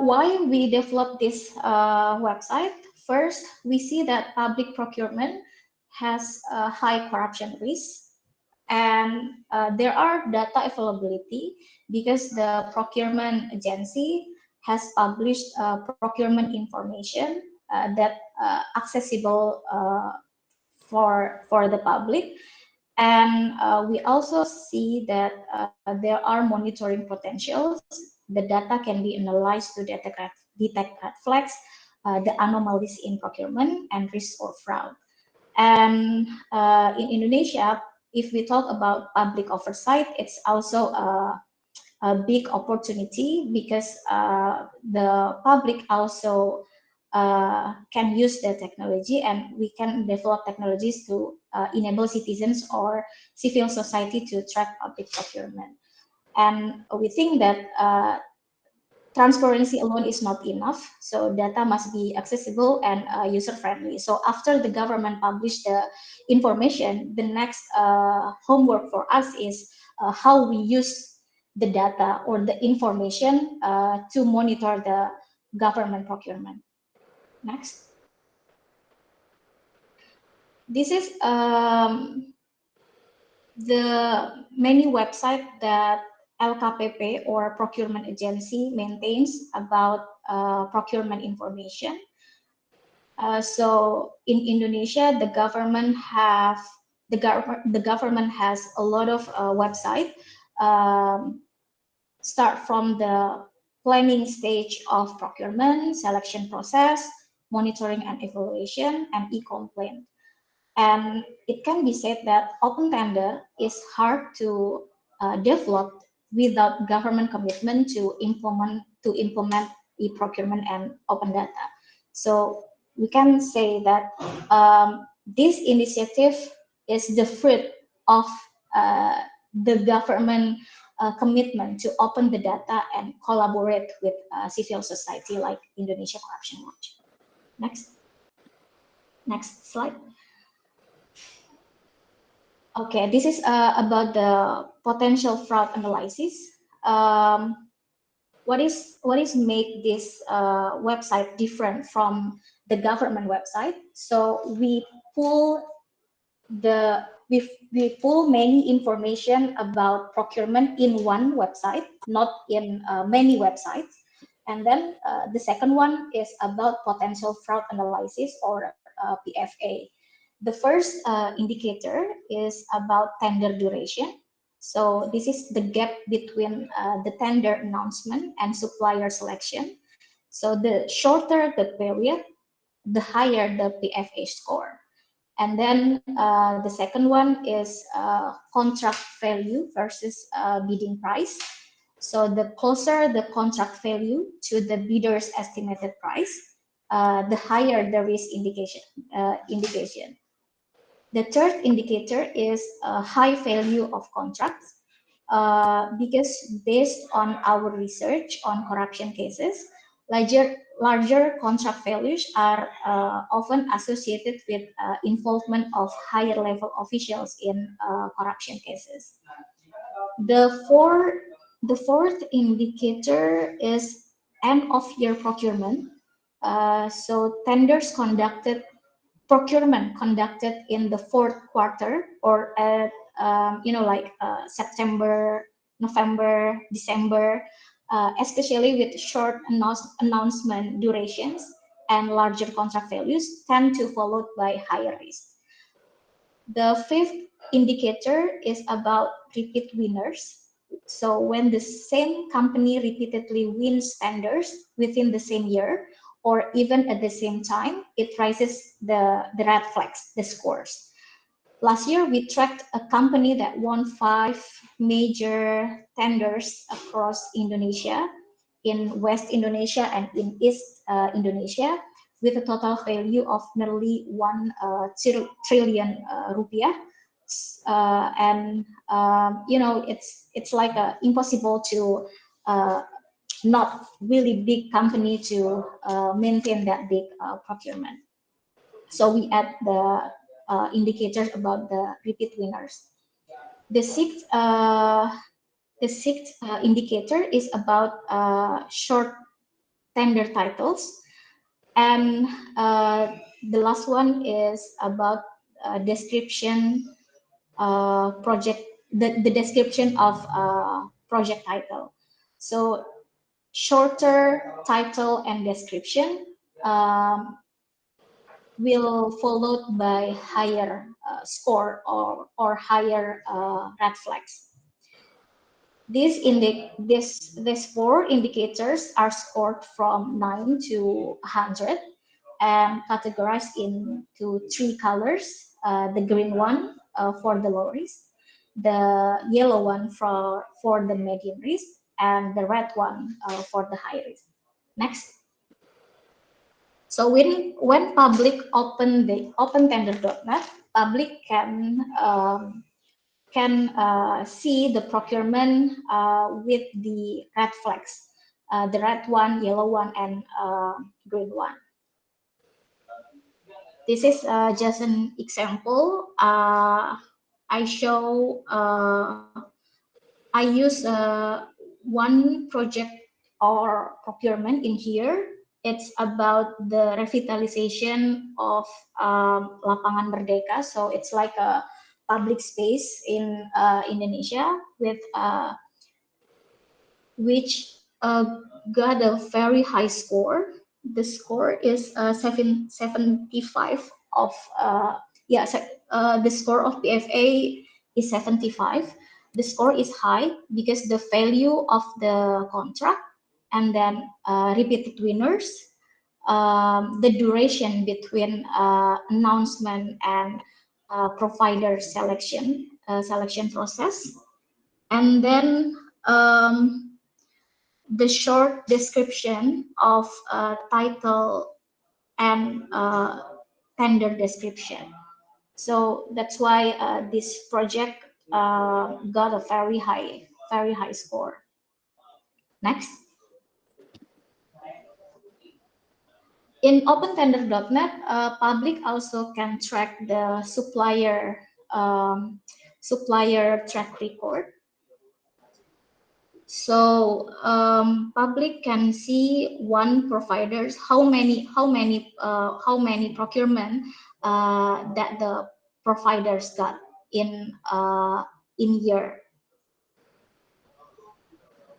why we developed this website? First, we see that public procurement has a high corruption risk, and there are data availability because the procurement agency has published procurement information that accessible for the public. And we also see that there are monitoring potentials. The data can be analyzed to detect red flags, the anomalies in procurement, and risk or fraud. And in Indonesia, if we talk about public oversight, it's also a big opportunity because the public also can use the technology, and we can develop technologies to enable citizens or civil society to track public procurement. And we think that transparency alone is not enough, so data must be accessible and user friendly. So after the government published the information, the next homework for us is how we use the data or the information to monitor the government procurement. Next. This is the many website that LKPP or procurement agency maintains about procurement information. So in Indonesia, the government has a lot of website. Start from the planning stage of procurement, selection process, monitoring and evaluation, and e-complaint. And it can be said that open tender is hard to develop without government commitment to implement e-procurement and open data. So we can say that this initiative is the fruit of the government commitment to open the data and collaborate with civil society like Indonesia Corruption Watch. Next slide. Okay, this is about the potential fraud analysis. What is make this website different from the government website? So we pull many information about procurement in one website, not in many websites. And then the second one is about potential fraud analysis or PFA. The first indicator is about tender duration. So this is the gap between the tender announcement and supplier selection. So the shorter the period, the higher the PFA score. And then the second one is contract value versus bidding price. So the closer the contract value to the bidder's estimated price, the higher the risk indication. The third indicator is high value of contracts because based on our research on corruption cases, larger contract values are often associated with involvement of higher level officials in corruption cases. The fourth indicator is end of year procurement. So procurement conducted in the fourth quarter or at September, November, December, especially with short announcement durations and larger contract values tend to followed by higher risk. The fifth indicator is about repeat winners. So when the same company repeatedly wins tenders within the same year or even at the same time, it raises the red flags, the scores. Last year, we tracked a company that won 5 major tenders across Indonesia, in West Indonesia and in East Indonesia, with a total value of nearly 1 trillion rupiah. It's like impossible to not really big company to maintain that big procurement. So we add the indicators about the repeat winners. The sixth the sixth indicator is about short tender titles, and the last one is about description project, the description of project title. So shorter title and description will followed by higher score or higher red flags. These four indicators are scored from 9 to 100 and categorized into three colors: the green one for the low risk, the yellow one for the medium risk, and the red one for the high risk. Next. So when public open the opentender.net, public can see the procurement with the red flags, the red one, yellow one, and green one. This is just an example. I show, I use one project or procurement in here. It's about the revitalization of Lapangan Merdeka. So it's like a public space in Indonesia with which got a very high score. The score is 75 of the score of PFA is 75. The score is high because the value of the contract and then repeated winners, the duration between announcement and provider selection process, and then the short description of title and tender description. So that's why this project got a very high score. Next. In opentender.net, public also can track the supplier track record. So public can see one providers how many procurement that the providers got in year.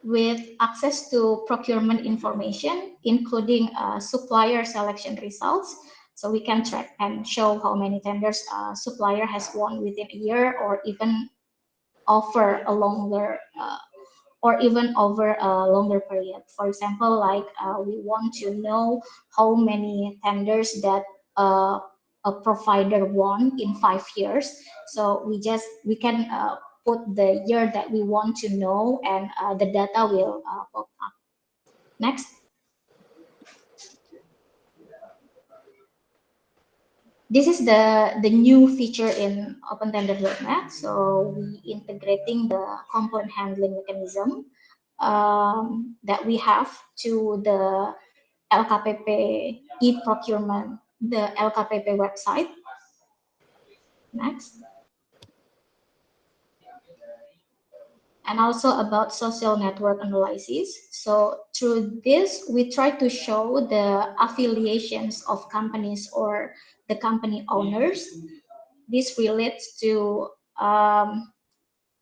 With access to procurement information, including supplier selection results, so we can track and show how many tenders supplier has won within a year, or even offer a longer or even over a longer period. For example, like we want to know how many tenders that a provider won in 5 years. So we can put the year that we want to know, and the data will pop up. Next. This is the new feature in opentender.net. So we integrating the component handling mechanism that we have to the LKPP e-procurement, the LKPP website. Next. And also about social network analysis. So through this, we try to show the affiliations of companies or the company owners. This relates to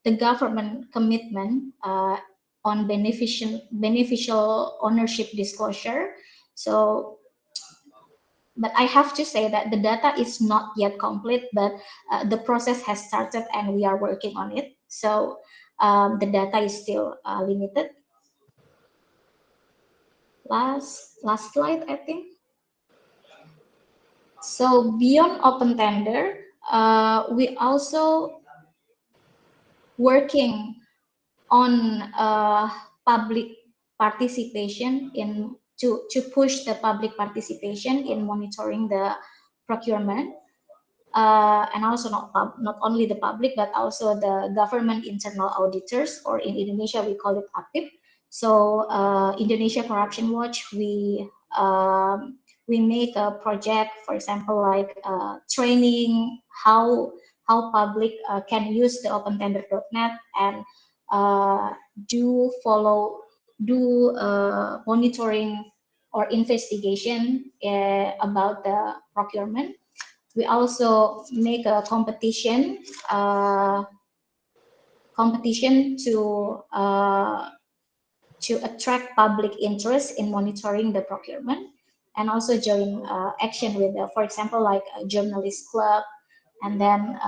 the government commitment on beneficial ownership disclosure. So, but I have to say that the data is not yet complete, but the process has started and we are working on it. So the data is still limited. Last slide, I think. So beyond open tender, we also working on public participation in to push the public participation in monitoring the procurement, and also not only the public but also the government internal auditors, or in Indonesia we call it APIP. So Indonesia Corruption Watch, we make a project, for example, like training how public can use the opentender.net, and do monitoring or investigation about the procurement. We also make a competition to attract public interest in monitoring the procurement, and also join action with, for example, like a journalist club, and then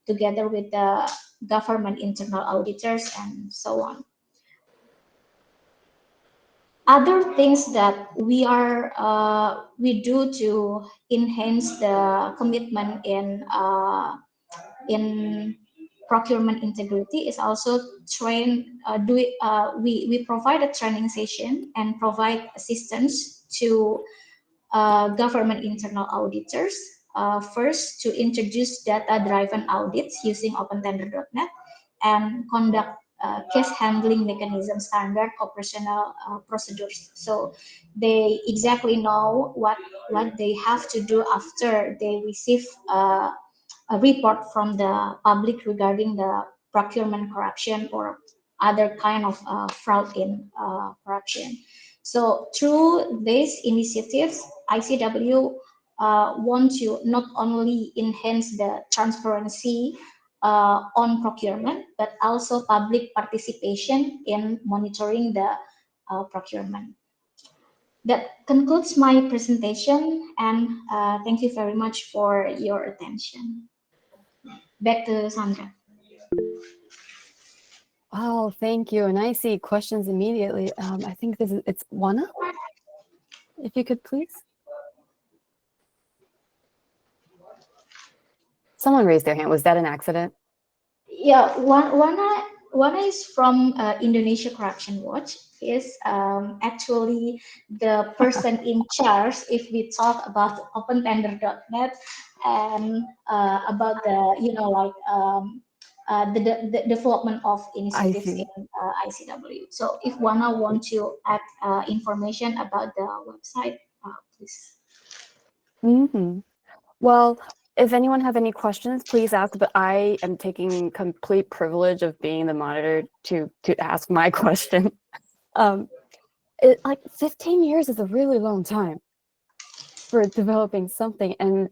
together with the government internal auditors and so on. Other things that we do to enhance the commitment in procurement integrity is also we provide a training session and provide assistance to government internal auditors. First, to introduce data-driven audits using OpenTender.net and conduct case handling mechanism standard operational procedures. So they exactly know what they have to do after they receive a report from the public regarding the procurement corruption or other kind of fraud in corruption. So through these initiatives, ICW want to not only enhance the transparency on procurement, but also public participation in monitoring the procurement. That concludes my presentation, and thank you very much for your attention. Back to Sandra. Oh, thank you. And I see questions immediately. I think it's Wana. If you could please. Someone raised their hand. Was that an accident? Yeah, one is from Indonesia Corruption Watch. Is actually the person in charge if we talk about OpenTender.net and about the development of initiatives in ICW. So if Wana want to add information about the website, please. Mm-hmm. Well, if anyone have any questions, please ask, but I am taking complete privilege of being the monitor to ask my question. Like 15 years is a really long time for developing something, and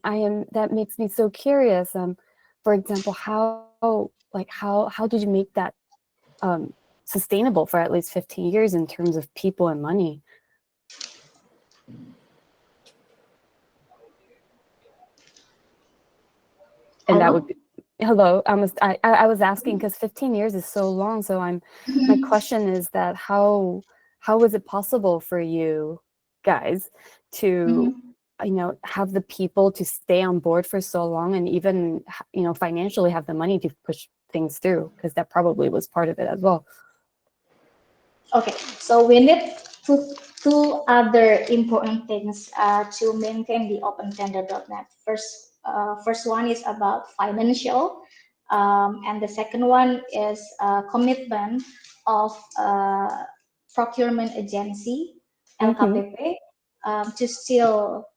that makes me so curious. For example, how did you make that sustainable for at least 15 years in terms of people and money? And that would be, hello. I was asking because 15 years is so long. So my question is that how was it possible for you guys to have the people to stay on board for so long, and even financially have the money to push things through, because that probably was part of it as well. Okay, so we need two other important things to maintain the OpenTender.net. First one is about financial, and the second one is commitment of procurement agency, LKPP, to still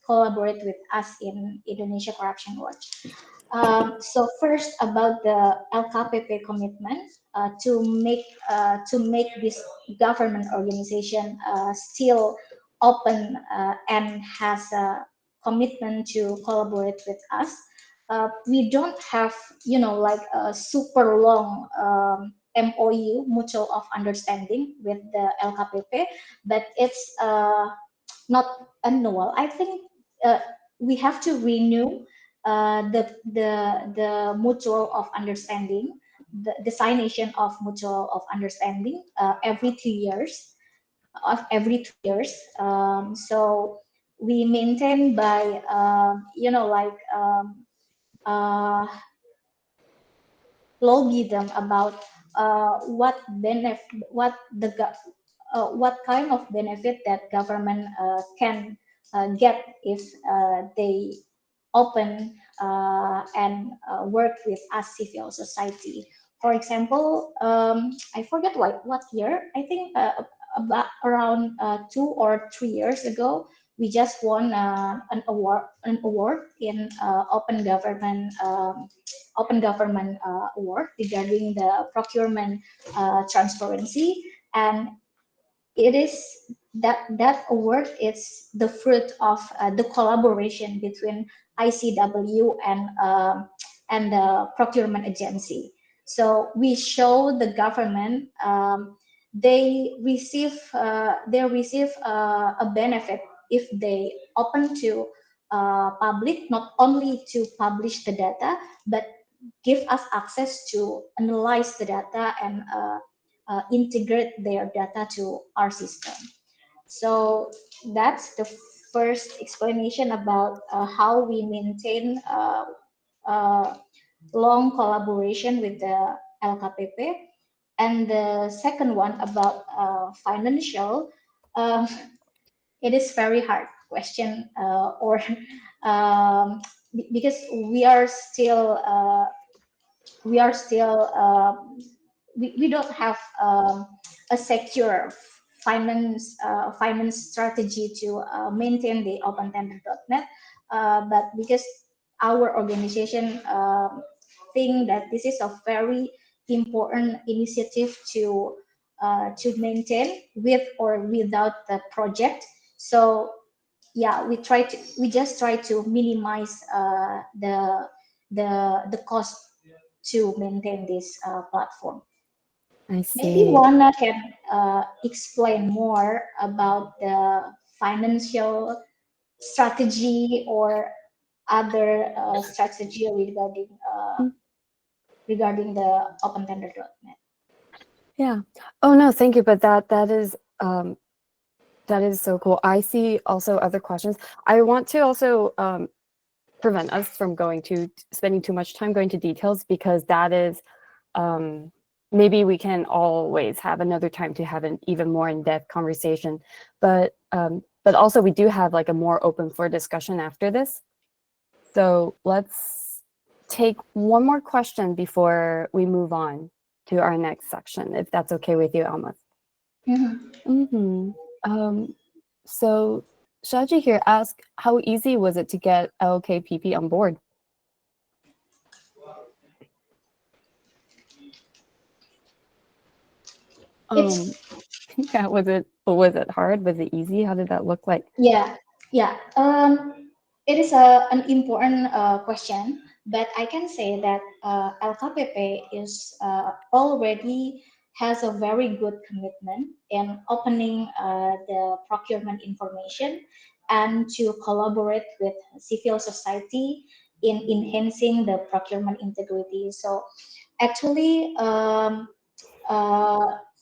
collaborate with us in Indonesia Corruption Watch. So first, about the LKPP commitment to make this government organization still open and has a commitment to collaborate with us. We don't have like a super long MOU, mutual of understanding, with the LKPP, but it's not annual. I think we have to renew the mutual of understanding, the signation of mutual of understanding every 2 years. So we maintain by lobby them about what kind of benefit that government can get if they open and work with us, civil society. For example, I forget what year. I think about around 2 or 3 years ago, we just won an award in open government award regarding the procurement transparency, and it is that award is the fruit of the collaboration between ICW and the procurement agency. So we show the government they receive a benefit if they open to public, not only to publish the data, but give us access to analyze the data and integrate their data to our system. So that's the first explanation about how we maintain long collaboration with the LKPP. And the second one about financial, it is very hard question or because we are still we don't have a secure finance strategy to maintain the OpenTender.net, but because our organization think that this is a very important initiative to maintain with or without the project. So yeah, we just try to minimize the cost to maintain this platform. I Maybe see. Juana can explain more about the financial strategy or other strategy regarding the OpenTender.net. Yeah. Oh no, thank you. But that is so cool. I see also other questions. I want to also prevent us from spending too much time going to details, because that is maybe we can always have another time to have an even more in-depth conversation. But also we do have like a more open floor discussion after this. So let's take one more question before we move on to our next section, if that's okay with you, Alma. So Shaji here asked, how easy was it to get LKPP on board? Yeah, was it hard? Was it easy? How did that look like? Yeah. It is an important question, but I can say that LKPP is already has a very good commitment in opening the procurement information and to collaborate with civil society in enhancing the procurement integrity. So actually,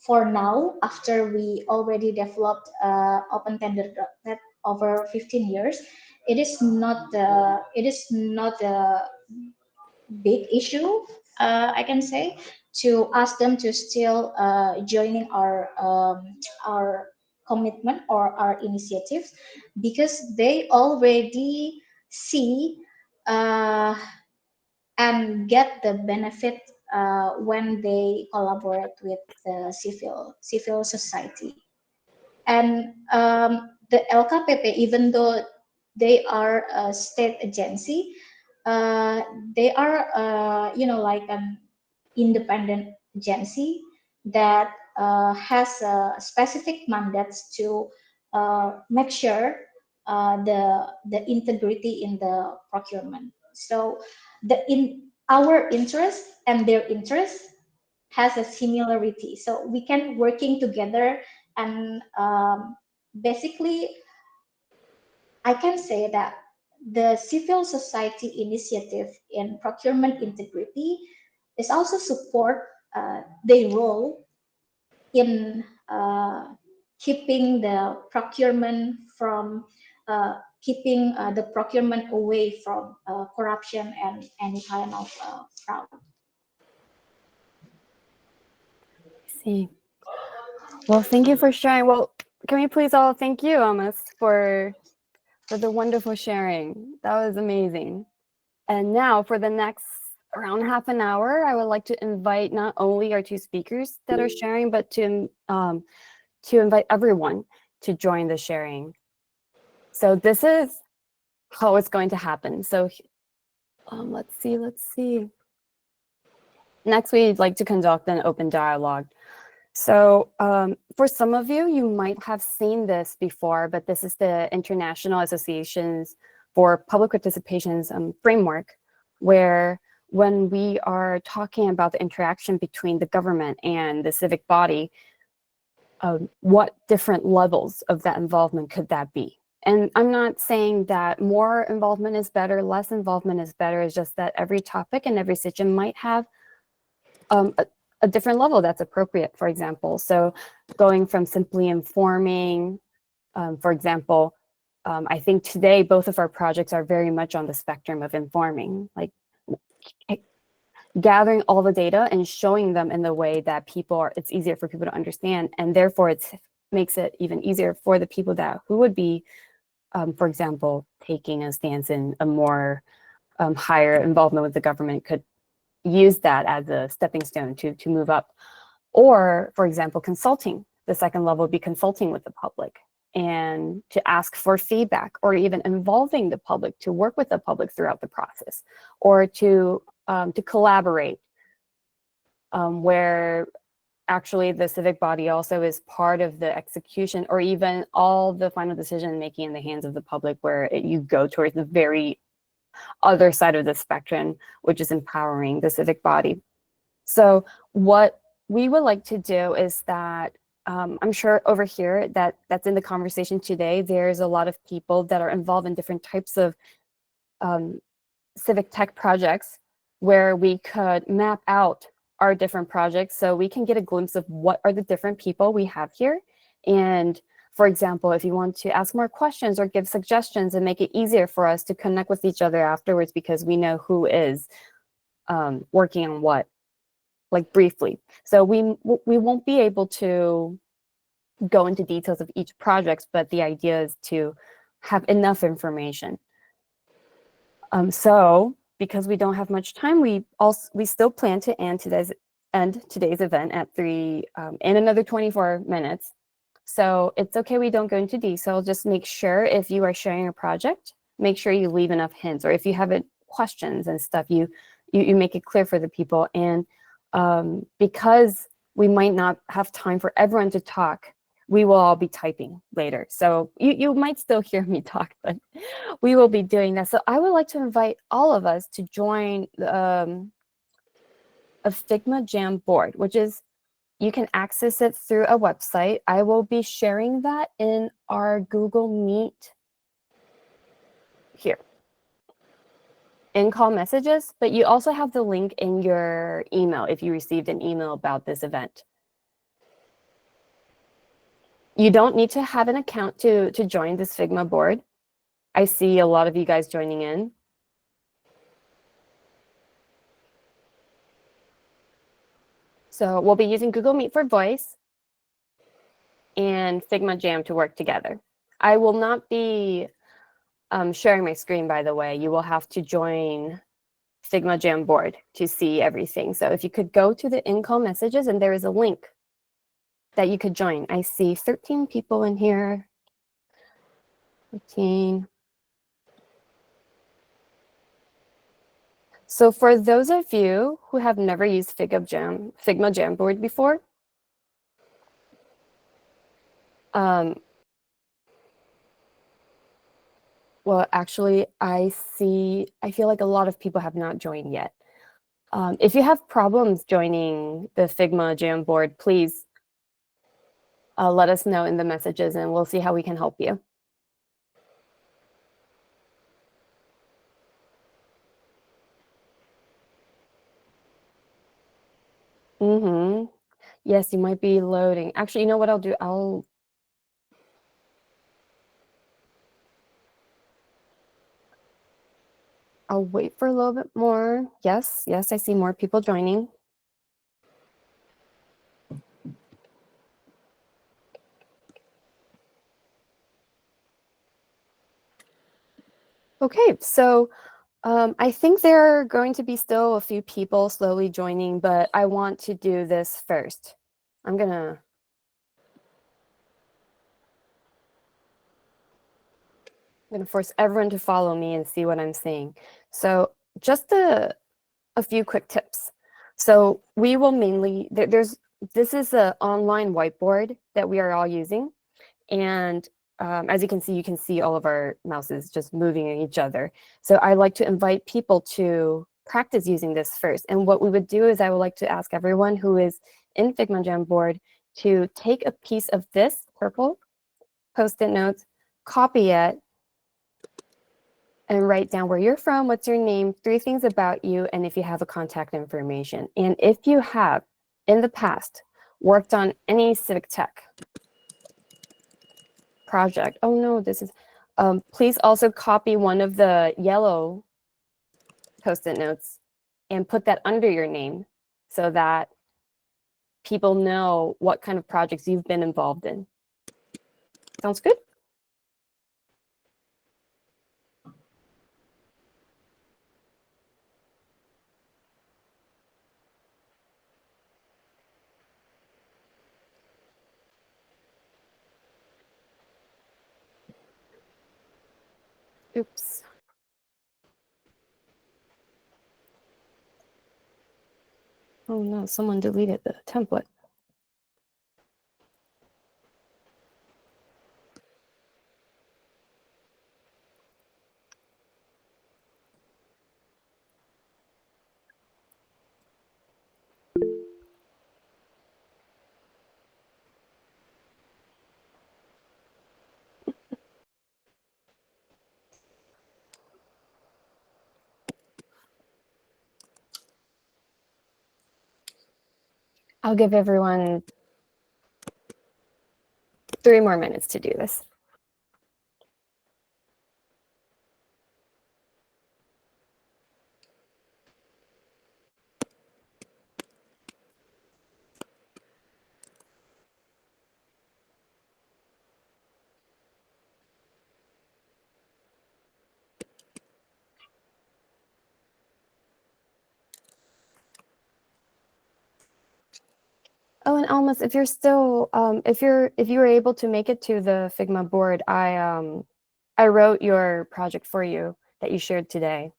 for now, after we already developed OpenTender.net over 15 years, it is not a big issue, I can say, to ask them to still joining our commitment or our initiatives, because they already see and get the benefit when they collaborate with the civil society. And the LKPP, even though they are a state agency, they are like an independent agency that has specific mandates to make sure the integrity in the procurement. So our interest and their interest has a similarity. So we can working together, and basically I can say that the civil society initiative in procurement integrity is also support their role in keeping the procurement from keeping the procurement away from corruption and any kind of fraud. See. Well, thank you for sharing. Well, can we please all thank you, Amos, for the wonderful sharing. That was amazing. And now for the next around half an hour, I would like to invite not only our two speakers that are sharing, but to invite everyone to join the sharing. So this is how it's going to happen. So let's see. Next, we'd like to conduct an open dialogue. So for some of you, you might have seen this before, but this is the International Associations for Public Participation's framework, where when we are talking about the interaction between the government and the civic body, what different levels of that involvement could that be? And I'm not saying that more involvement is better, less involvement is better. It's just that every topic and every situation might have a different level that's appropriate, for example. So going from simply informing, for example, I think today both of our projects are very much on the spectrum of informing, like gathering all the data and showing them in the way that it's easier for people to understand, and therefore it makes it even easier for the people who would be, for example, taking a stance in a more higher involvement with the government could use that as a stepping stone to move up. Or, for example, consulting. The second level would be consulting with the public and to ask for feedback, or even involving the public to work with the public throughout the process, or to collaborate, where actually the civic body also is part of the execution, or even all the final decision making in the hands of the public, where you go towards the very other side of the spectrum, which is empowering the civic body. So what we would like to do is that I'm sure over here that's in the conversation today, there's a lot of people that are involved in different types of civic tech projects, where we could map out our different projects so we can get a glimpse of what are the different people we have here. And for example, if you want to ask more questions or give suggestions and make it easier for us to connect with each other afterwards, because we know who is working on what, like briefly. So we won't be able to go into details of each project, but the idea is to have enough information. So because we don't have much time, we still plan to end today's event at 3 in another 24 minutes. So it's okay we don't go into detail. Just make sure if you are sharing a project, make sure you leave enough hints, or if you have questions and stuff, you make it clear for the people. And because we might not have time for everyone to talk, we will all be typing later. So you might still hear me talk, but we will be doing that. So I would like to invite all of us to join a Figma Jam board, which is, you can access it through a website. I will be sharing that in our Google Meet here in call messages, but you also have the link in your email if you received an email about this event. You don't need to have an account to join this Figma board. I see a lot of you guys joining in. So we'll be using Google Meet for voice and Figma Jam to work together. I will not be sharing my screen, by the way. You will have to join Figma Jam board to see everything. So if you could go to the in-call messages, and there is a link that you could join. I see 13 people in here. 14. So for those of you who have never used Figma Jamboard before, well, actually, I feel like a lot of people have not joined yet. If you have problems joining the Figma Jamboard, please let us know in the messages, and we'll see how we can help you. Yes, you might be loading. Actually, you know what I'll do? I'll wait for a little bit more. Yes, I see more people joining. Okay, so I think there are going to be still a few people slowly joining, but I want to do this first. I'm gonna I'm going to force everyone to follow me and see what I'm saying. So just a few quick tips. So we will mainly, this is an online whiteboard that we are all using. And as you can see all of our mouses just moving at each other. So I like to invite people to practice using this first. And what we would do is I would like to ask everyone who is in Figma Jamboard to take a piece of this purple Post-it notes, copy it, and write down where you're from, what's your name, 3 things about you, and if you have a contact information. And if you have, in the past, worked on any civic tech project, oh no, this is, please also copy one of the yellow Post-it notes and put that under your name so that people know what kind of projects you've been involved in. Sounds good? Oops. Oh no, someone deleted the template. I'll give everyone 3 more minutes to do this. Oh, and Almas, if you're still, if you were able to make it to the Figma board, I wrote your project for you that you shared today.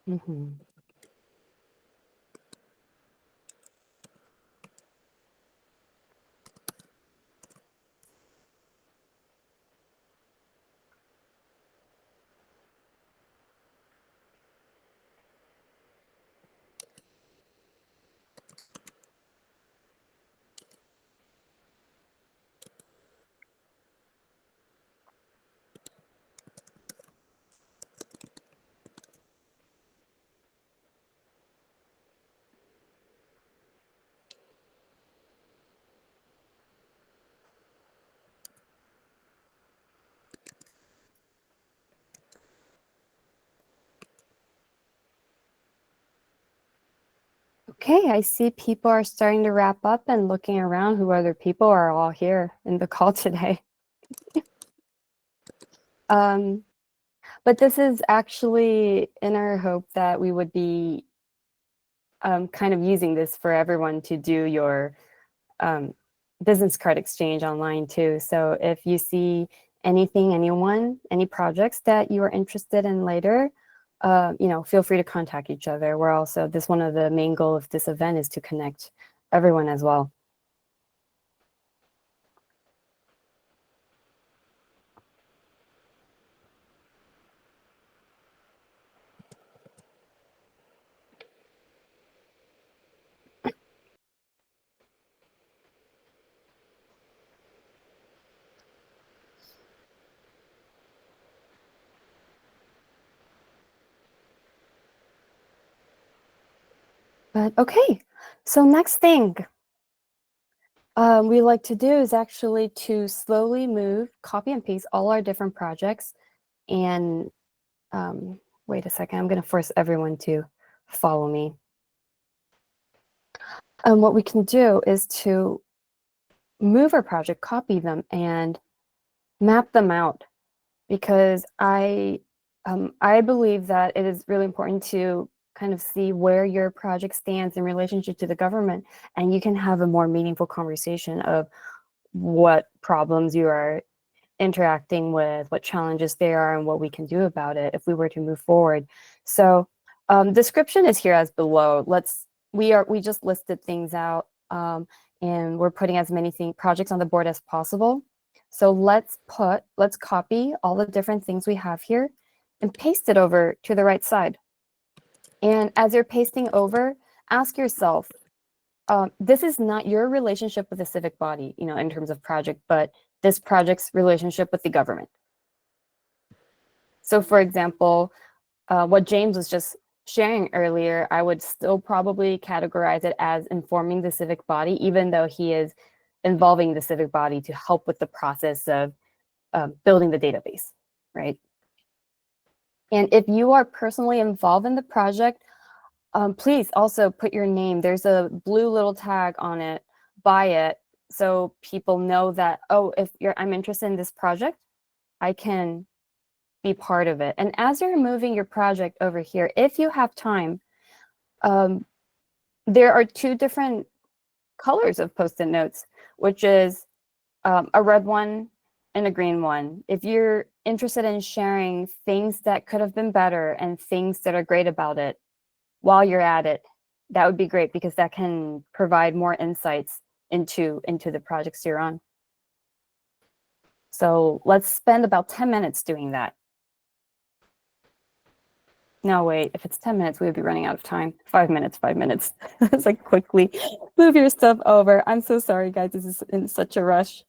Mm-hmm. Okay, I see people are starting to wrap up and looking around who other people are all here in the call today. But this is actually in our hope that we would be kind of using this for everyone to do your business card exchange online too. So if you see anything, anyone, any projects that you are interested in later, feel free to contact each other. We're also, one of the main goal of this event is to connect everyone as well. But okay, so next thing we like to do is actually to slowly move, copy and paste all our different projects. And wait a second, I'm going to force everyone to follow me. What we can do is to move our project, copy them, and map them out, because I believe that it is really important to kind of see where your project stands in relationship to the government, and you can have a more meaningful conversation of what problems you are interacting with, what challenges there are, and what we can do about it if we were to move forward. So description is here as below. We just listed things out, and we're putting as many projects on the board as possible. So let's copy all the different things we have here and paste it over to the right side. And as you're pasting over, ask yourself, this is not your relationship with the civic body, in terms of project, but this project's relationship with the government. So for example, what James was just sharing earlier, I would still probably categorize it as informing the civic body, even though he is involving the civic body to help with the process of building the database, right? And if you are personally involved in the project, please also put your name. There's a blue little tag on it, by it, so people know that, oh, if I'm interested in this project, I can be part of it. And as you're moving your project over here, if you have time, there are two different colors of Post-it notes, which is a red one and a green one. If you're interested in sharing things that could have been better and things that are great about it while you're at it, that would be great, because that can provide more insights into the projects you're on. So let's spend about 10 minutes doing that. No, wait, if it's 10 minutes, we would be running out of time. 5 minutes, 5 minutes. It's like, quickly move your stuff over. I'm so sorry, guys. This is in such a rush.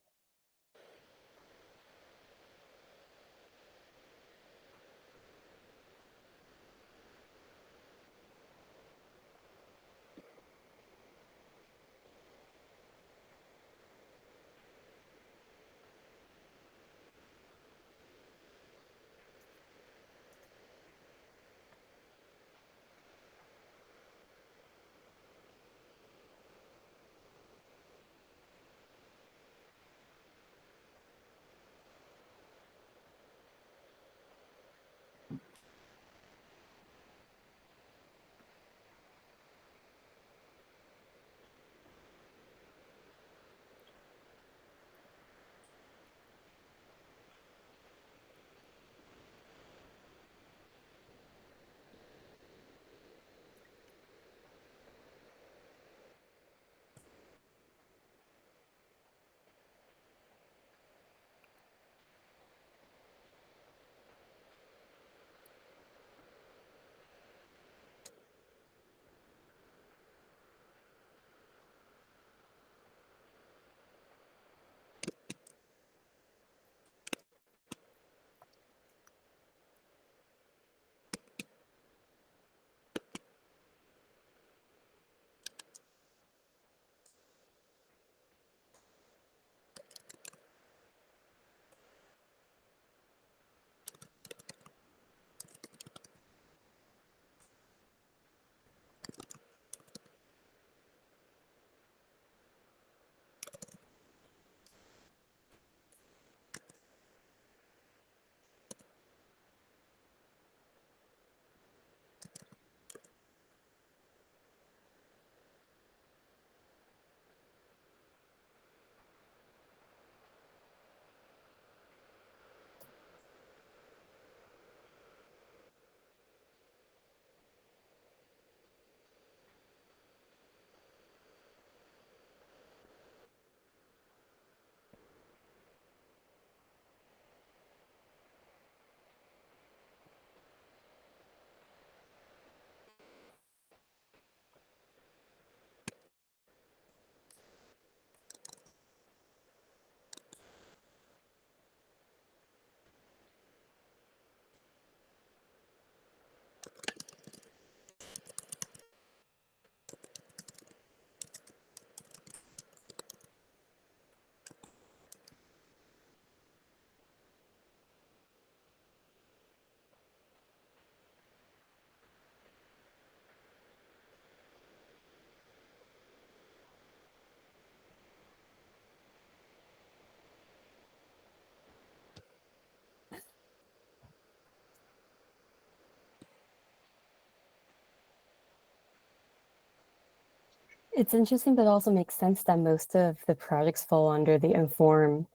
It's interesting, but also makes sense that most of the projects fall under the inform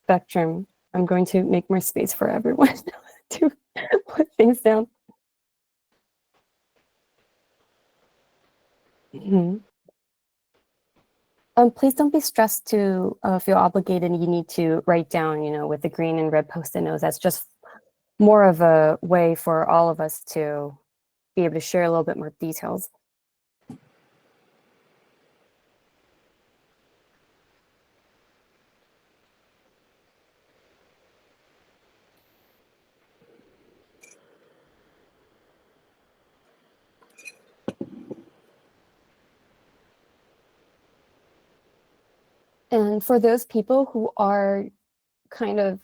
spectrum. I'm going to make more space for everyone to put things down. Please don't be stressed to feel obligated. You need to write down, with the green and red Post-it notes. That's just more of a way for all of us to be able to share a little bit more details. And for those people who are kind of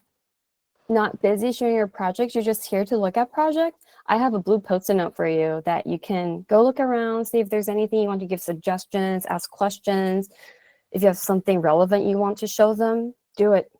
not busy sharing your projects, you're just here to look at projects, I have a blue Post-it note for you that you can go look around, see if there's anything you want to give suggestions, ask questions. If you have something relevant you want to show them, do it.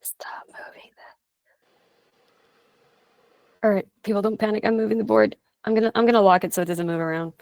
Stop moving that. All right, people, don't panic. I'm moving the board. I'm gonna lock it so it doesn't move around.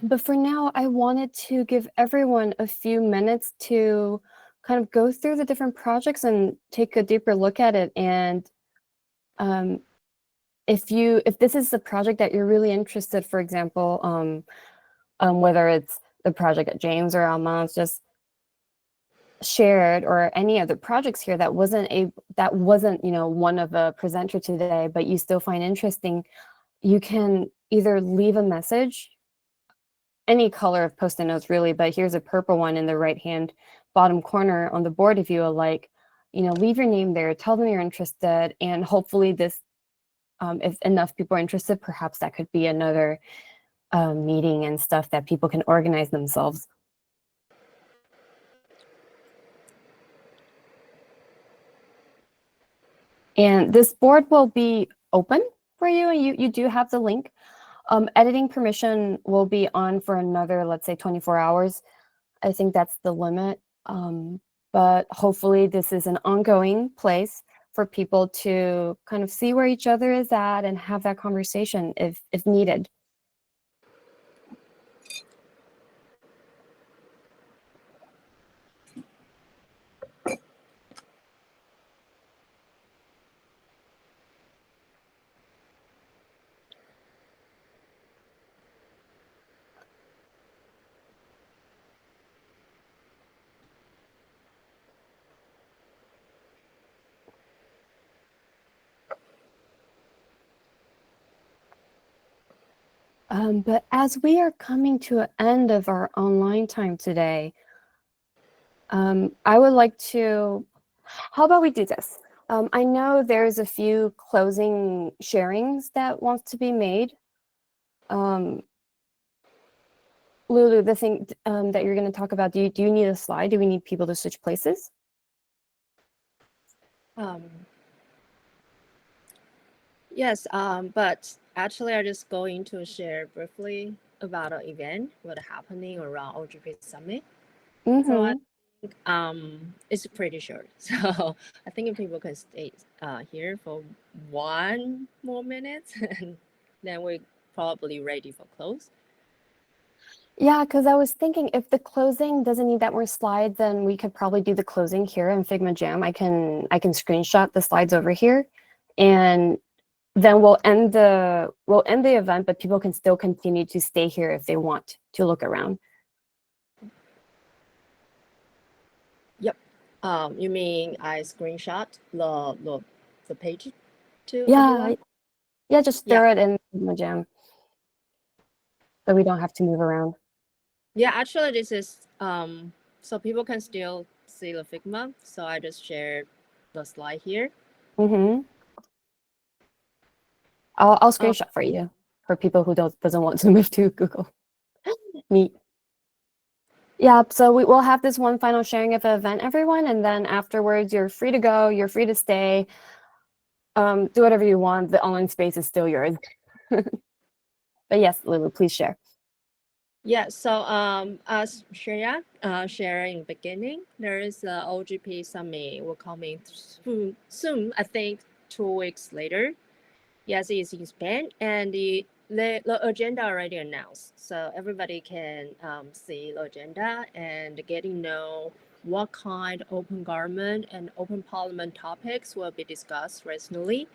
But for now, I wanted to give everyone a few minutes to kind of go through the different projects and take a deeper look at it. And if this is a project that you're really interested, for example, whether it's the project that James or Alman's just shared, or any other projects here that wasn't one of the presenter today, but you still find interesting, you can either leave a message, any color of Post-it notes really, but here's a purple one in the right hand bottom corner on the board if you would like, leave your name there, tell them you're interested, and hopefully this, if enough people are interested, perhaps that could be another meeting and stuff that people can organize themselves. And this board will be open for you, and you do have the link. Editing permission will be on for another, let's say, 24 hours. I think that's the limit. But hopefully this is an ongoing place for people to kind of see where each other is at and have that conversation if needed. But as we are coming to an end of our online time today, I would like to, how about we do this? I know there's a few closing sharings that wants to be made. Lulu, the thing that you're going to talk about, do you need a slide? Do we need people to switch places? Yes, but actually I'm just going to share briefly about an event what happening around OGP Summit. So I think it's pretty short. So I think if people can stay here for 1 more minute, and then we're probably ready for close. Yeah, because I was thinking if the closing doesn't need that more slides, then we could probably do the closing here in Figma Jam. I can screenshot the slides over here, and then we'll end the event, but people can still continue to stay here if they want to look around. Yep. You mean I screenshot the page to Yeah, everyone? yeah, just throw it in Figma Jam, so we don't have to move around. Yeah, actually this is so people can still see the Figma. So I just shared the slide here. I'll screenshot for you for people who doesn't want to move to Google Meet. Yeah, so we will have this one final sharing of the event, everyone, and then afterwards you're free to go, you're free to stay, do whatever you want. The online space is still yours. But yes, Lulu, please share. Yeah, so as Shreya shared in the beginning, there is a OGP Summit will coming soon, I think 2 weeks later. Yes, it's in Spain, and the agenda already announced, so everybody can see the agenda and getting know what kind of open government and open parliament topics will be discussed recently.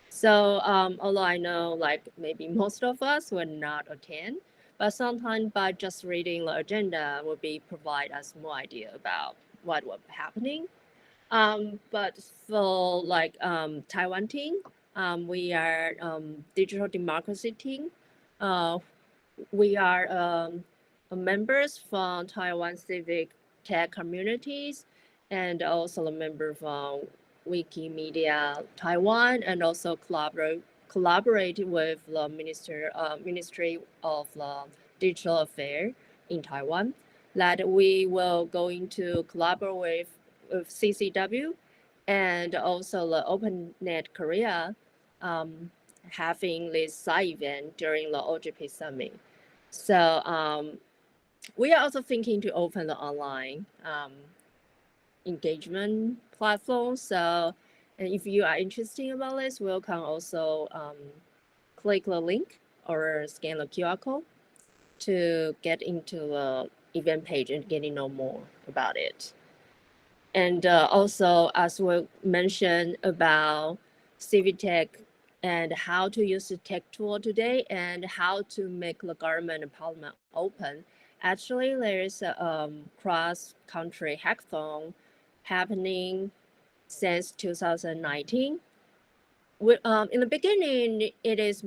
So although I know like maybe most of us will not attend, but sometimes by just reading the agenda will be provide us more idea about what will be happening. But for like Taiwan team, we are digital democracy team. We are members from Taiwan civic tech communities, and also a member from Wikimedia Taiwan, and also collaborate with the Ministry of Digital Affairs in Taiwan. That we will going to collaborate with CCW, and also the OpenNet Korea, having this side event during the OGP Summit. So we are also thinking to open the online engagement platform. So, and if you are interested about this, we can also click the link or scan the QR code to get into the event page and getting know more about it. And also, as we mentioned about Civitech and how to use the tech tool today and how to make the government and parliament open, actually there is a cross-country hackathon happening since 2019. In the beginning, it is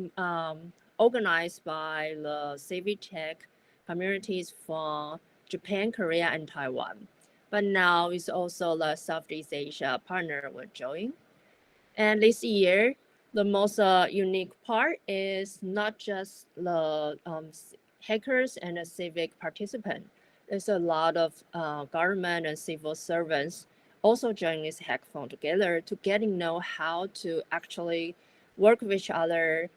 organized by the Civitech communities from Japan, Korea, and Taiwan. But now it's also the Southeast Asia partner will join. And this year, the most unique part is not just the hackers and civic participants. There's a lot of government and civil servants also join this hackathon together to getting know how to actually work with each other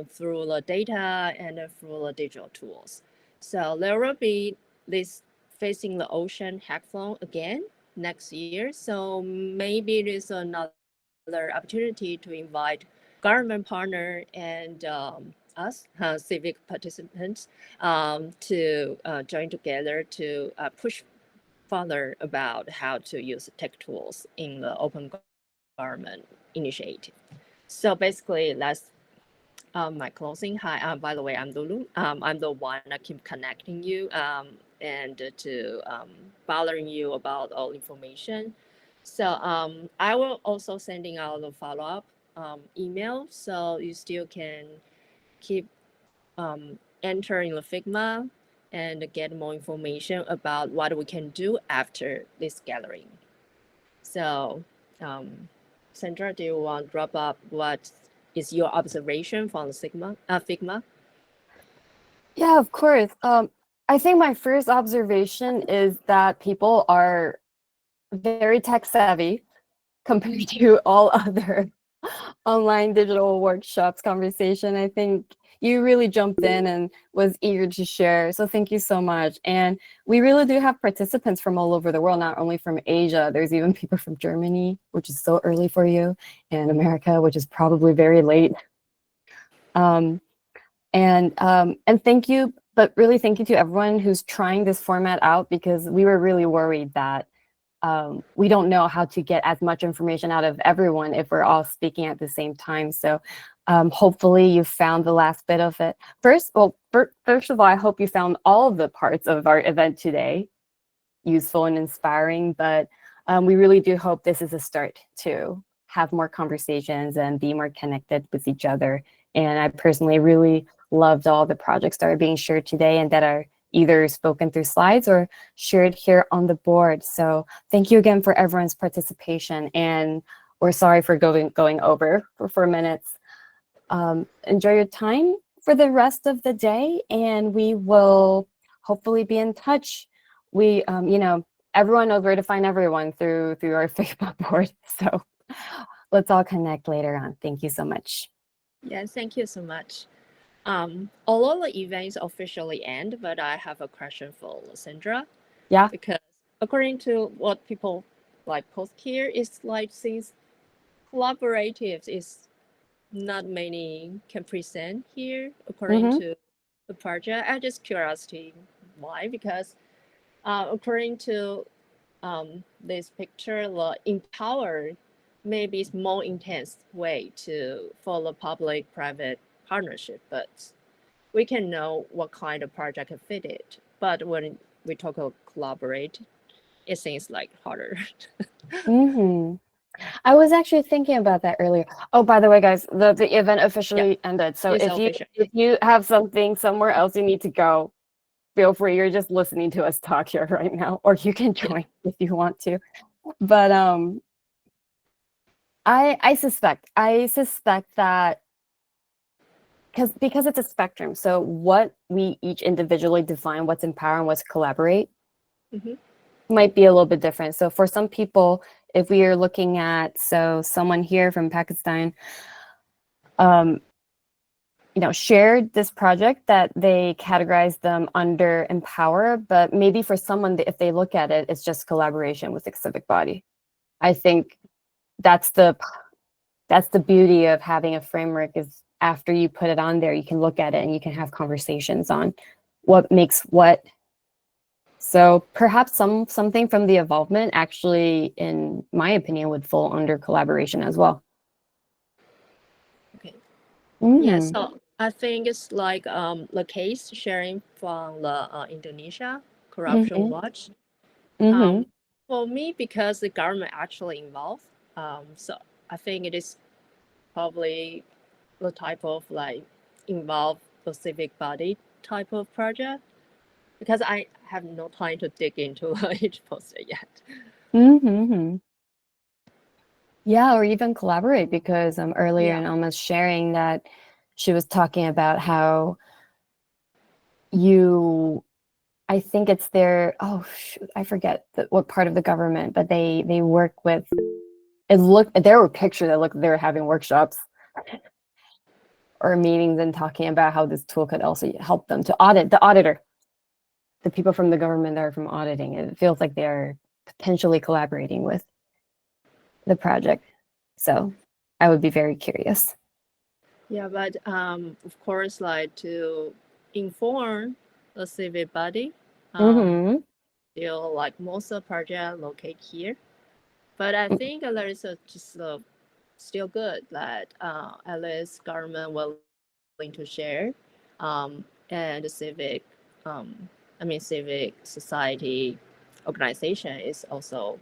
through the data and through the digital tools. So there will be this Facing the Ocean hackathon again next year. So maybe it is another opportunity to invite government partner and us, civic participants, to join together to push further about how to use tech tools in the open government initiative. So basically, that's my closing. Hi, by the way, I'm Lulu. I'm the one that keep connecting you and to bothering you about all information. So I will also sending out the follow-up email, so you still can keep entering the Figma and get more information about what we can do after this gathering. So Sandra, do you want to wrap up what is your observation from the Figma? Yeah, of course. I think my first observation is that people are very tech savvy compared to all other online digital workshops conversation. I think you really jumped in and was eager to share. So thank you so much. And we really do have participants from all over the world, not only from Asia. There's even people from Germany, which is so early for you, and America, which is probably very late. And thank you, but really thank you to everyone who's trying this format out, because we were really worried that we don't know how to get as much information out of everyone if we're all speaking at the same time. So hopefully you found the last bit of it. First of all, I hope you found all of the parts of our event today useful and inspiring, but we really do hope this is a start to have more conversations and be more connected with each other. And I personally really loved all the projects that are being shared today and that are either spoken through slides or shared here on the board. So thank you again for everyone's participation, and we're sorry for going over for 4 minutes. Enjoy your time for the rest of the day, and we will hopefully be in touch. We, everyone knows where to find everyone through our Facebook board. So let's all connect later on. Thank you so much. Yes, thank you so much. Although the events officially end, but I have a question for Sandra. Yeah. Because according to what people like post here, it's like since collaboratives is not many can present here according to the project. I just curiosity why, because according to this picture, the empowered maybe is more intense way to follow public-private partnership, but we can know what kind of project can fit it. But when we talk about collaborate, it seems like harder. I was actually thinking about that earlier. Oh, by the way, guys, the event officially ended. So if you have something somewhere else you need to go, feel free. You're just listening to us talk here right now, or you can join if you want to. But I suspect that because it's a spectrum. So what we each individually define what's empower and what's collaborate might be a little bit different. So for some people, if we are looking at, so someone here from Pakistan, shared this project that they categorize them under empower, but maybe for someone, if they look at it, it's just collaboration with the civic body. I think that's the beauty of having a framework, is after you put it on there, you can look at it and you can have conversations on what makes what. So perhaps something from the involvement actually, in my opinion, would fall under collaboration as well. Okay. Yeah, so I think it's like the case sharing from the Indonesia Corruption Watch. For me, because the government actually involved, so I think it is probably the type of like involve the civic body type of project, because I have no time to dig into each poster yet. Yeah, or even collaborate, because earlier in Alma's sharing that she was talking about how I think it's their, oh shoot, I forget what part of the government, but they work with, there were pictures that looked, they were having workshops or meetings and talking about how this tool could also help them to audit the people from the government that are from auditing. It feels like they're potentially collaborating with the project. So I would be very curious. Yeah, but of course, like to inform the civic body, still like most of the project located here. But I think there is still good that at least government willing to share, and the civic society organization is also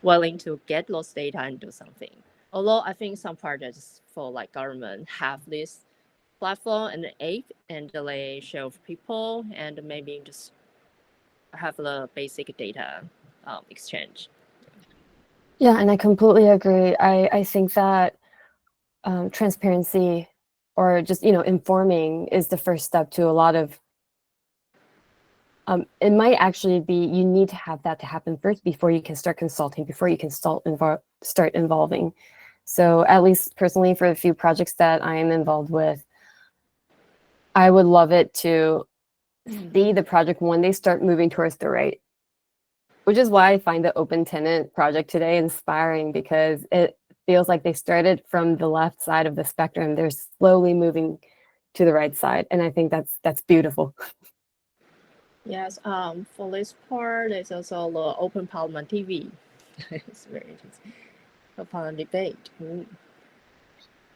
willing to get those data and do something. Although I think some projects for like government have this platform and an app and they share with people and maybe just have the basic data exchange. Yeah, and I completely agree. I think that transparency or just, informing is the first step to a lot of, it might actually be, you need to have that to happen first before you can start consulting, before you can start involving. So at least personally for a few projects that I am involved with, I would love it to see the project when they start moving towards the right, which is why I find the open tenant project today inspiring, because it feels like they started from the left side of the spectrum. They're slowly moving to the right side. And I think that's beautiful. Yes, for this part, there's also the Open Parliament TV. It's very interesting. Open Parliament debate.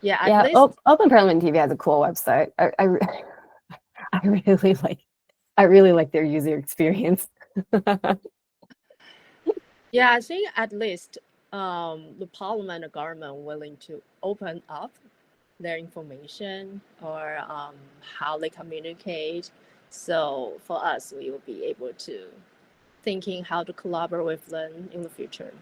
Yeah, at least Open Parliament TV has a cool website. I really like their user experience. Yeah, I think at least the parliament and government willing to open up their information or how they communicate. So for us, we will be able to thinking how to collaborate with them in the future.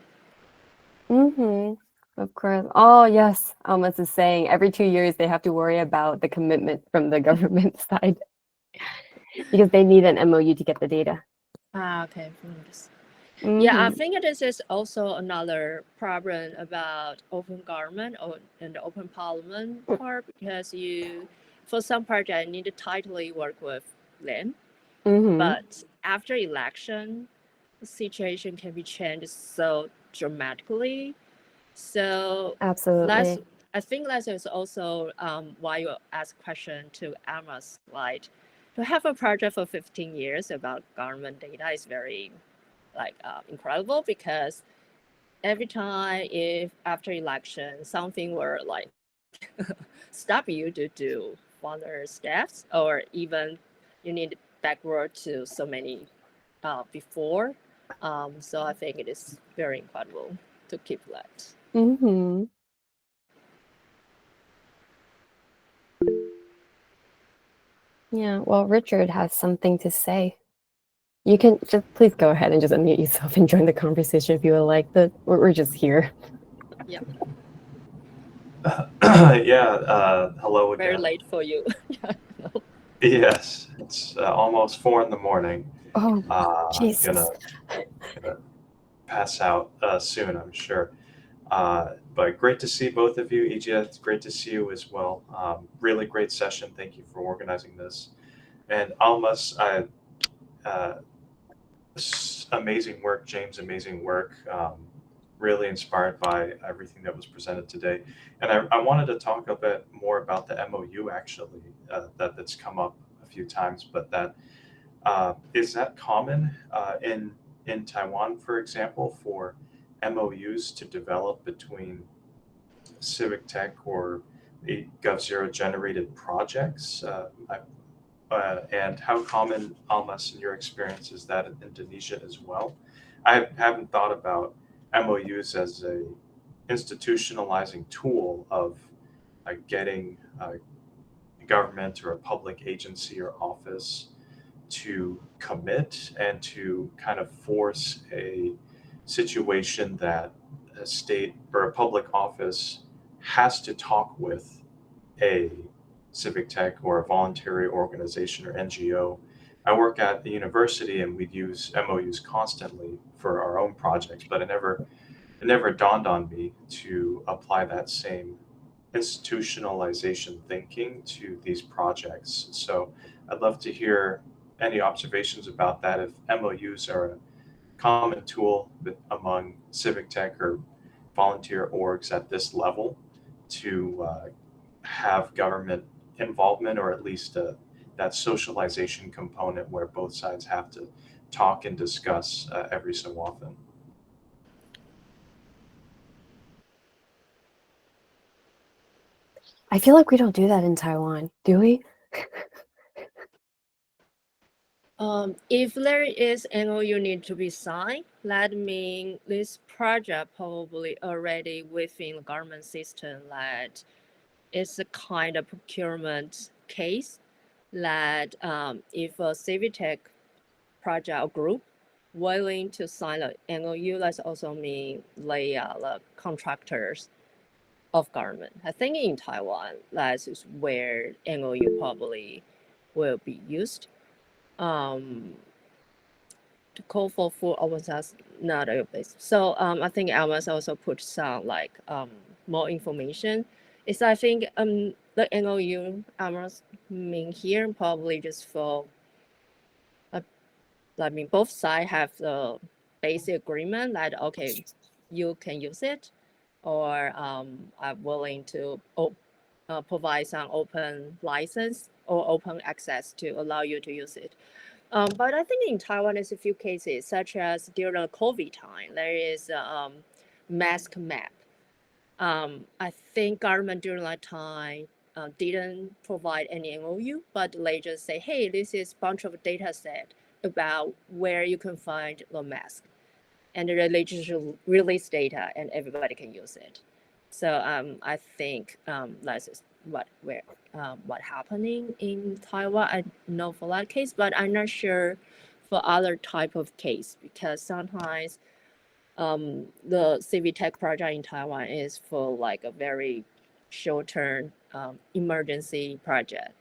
Of course. Oh, yes. Almost is saying every 2 years they have to worry about the commitment from the government side because they need an MOU to get the data. Okay. Yeah, I think this is also another problem about open government and the open parliament part, because for some project, you need to tightly work with them. But after election, the situation can be changed so dramatically. So absolutely, I think that is also why you ask question to Almas, like to have a project for 15 years about government data is very incredible, because every time if after election something were like stop you to do further steps, or even you need backward to so many before. So I think it is very incredible to keep that. Yeah, well, Richard has something to say. You can just please go ahead and just unmute yourself and join the conversation if you would like. We're just here. Yeah. Hello again. Very late for you. Yes, it's almost 4 a.m. Oh, Jesus. Gonna pass out soon, I'm sure. But great to see both of you. Ijia, it's great to see you as well. Really great session. Thank you for organizing this. And Almas, amazing work. James, amazing work. Really inspired by everything that was presented today. And I wanted to talk a bit more about the MOU, actually, that's come up a few times, but is that common in Taiwan, for example, for MOUs to develop between civic tech or GovZero generated projects? And how common, Almas, in your experience, is that in Indonesia as well? I haven't thought about MOUs as a institutionalizing tool of getting a government or a public agency or office to commit and to kind of force a situation that a state or a public office has to talk with a civic tech or a voluntary organization or NGO I work at the university and we'd use MOUs constantly for our own projects, but it never dawned on me to apply that same institutionalization thinking to these projects. So I'd love to hear any observations about that, if MOUs are a common tool among civic tech or volunteer orgs at this level to have government involvement, or at least that socialization component where both sides have to talk and discuss every so often. I feel like we don't do that in Taiwan, do we? If there is MOU need to be signed, that means this project probably already within the government system that it's a kind of procurement case that if a civic tech project or group willing to sign an MOU, that also mean they are the contractors of government. I think in Taiwan, that is where MOU probably will be used. To call for full open source, not a base. So I think Almas also put some more information. It's I think the MOU Almas mean here probably just for I mean both sides have the basic agreement that okay, you can use it, or I'm willing to provide some open license or open access to allow you to use it. But I think in Taiwan, there's a few cases, such as during the COVID time, there is a mask map. I think government during that time didn't provide any MOU, but they just say, hey, this is a bunch of data set about where you can find the mask. And they just release data and everybody can use it. So I think that's what happening in Taiwan. I know for that case, but I'm not sure for other type of case, because sometimes the civic tech project in Taiwan is for like a very short-term emergency project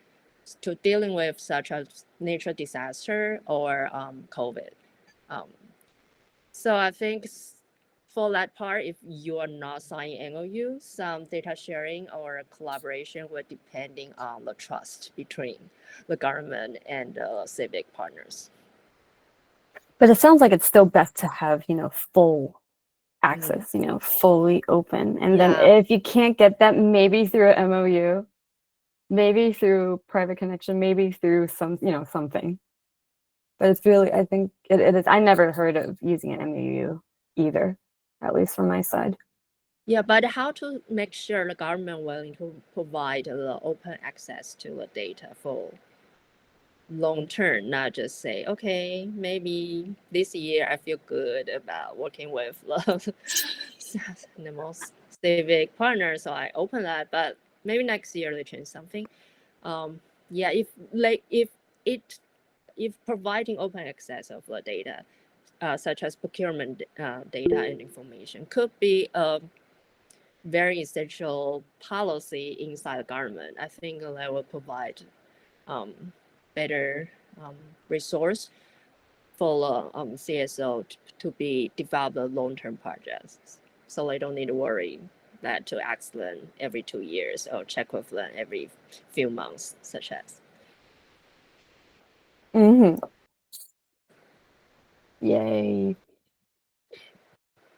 to dealing with such as natural disaster or COVID. So I think for that part, if you are not signing MOU, some data sharing or collaboration will depending on the trust between the government and civic partners. But it sounds like it's still best to have, full access, fully open. And then if you can't get that, maybe through an MOU, maybe through private connection, maybe through something. But it's really, I think it is. I never heard of using an MOU either, at least from my side. Yeah, but how to make sure the government willing to provide the open access to the data for long term, not just say, okay, maybe this year I feel good about working with the most civic partners, so I open that, but maybe next year they change something. If providing open access of the data, such as procurement data and information, could be a very essential policy inside the government, I think that will provide better resource for CSO to be develop long-term projects, so they don't need to worry that to ask them every 2 years or check with them every few months, such as. Yay.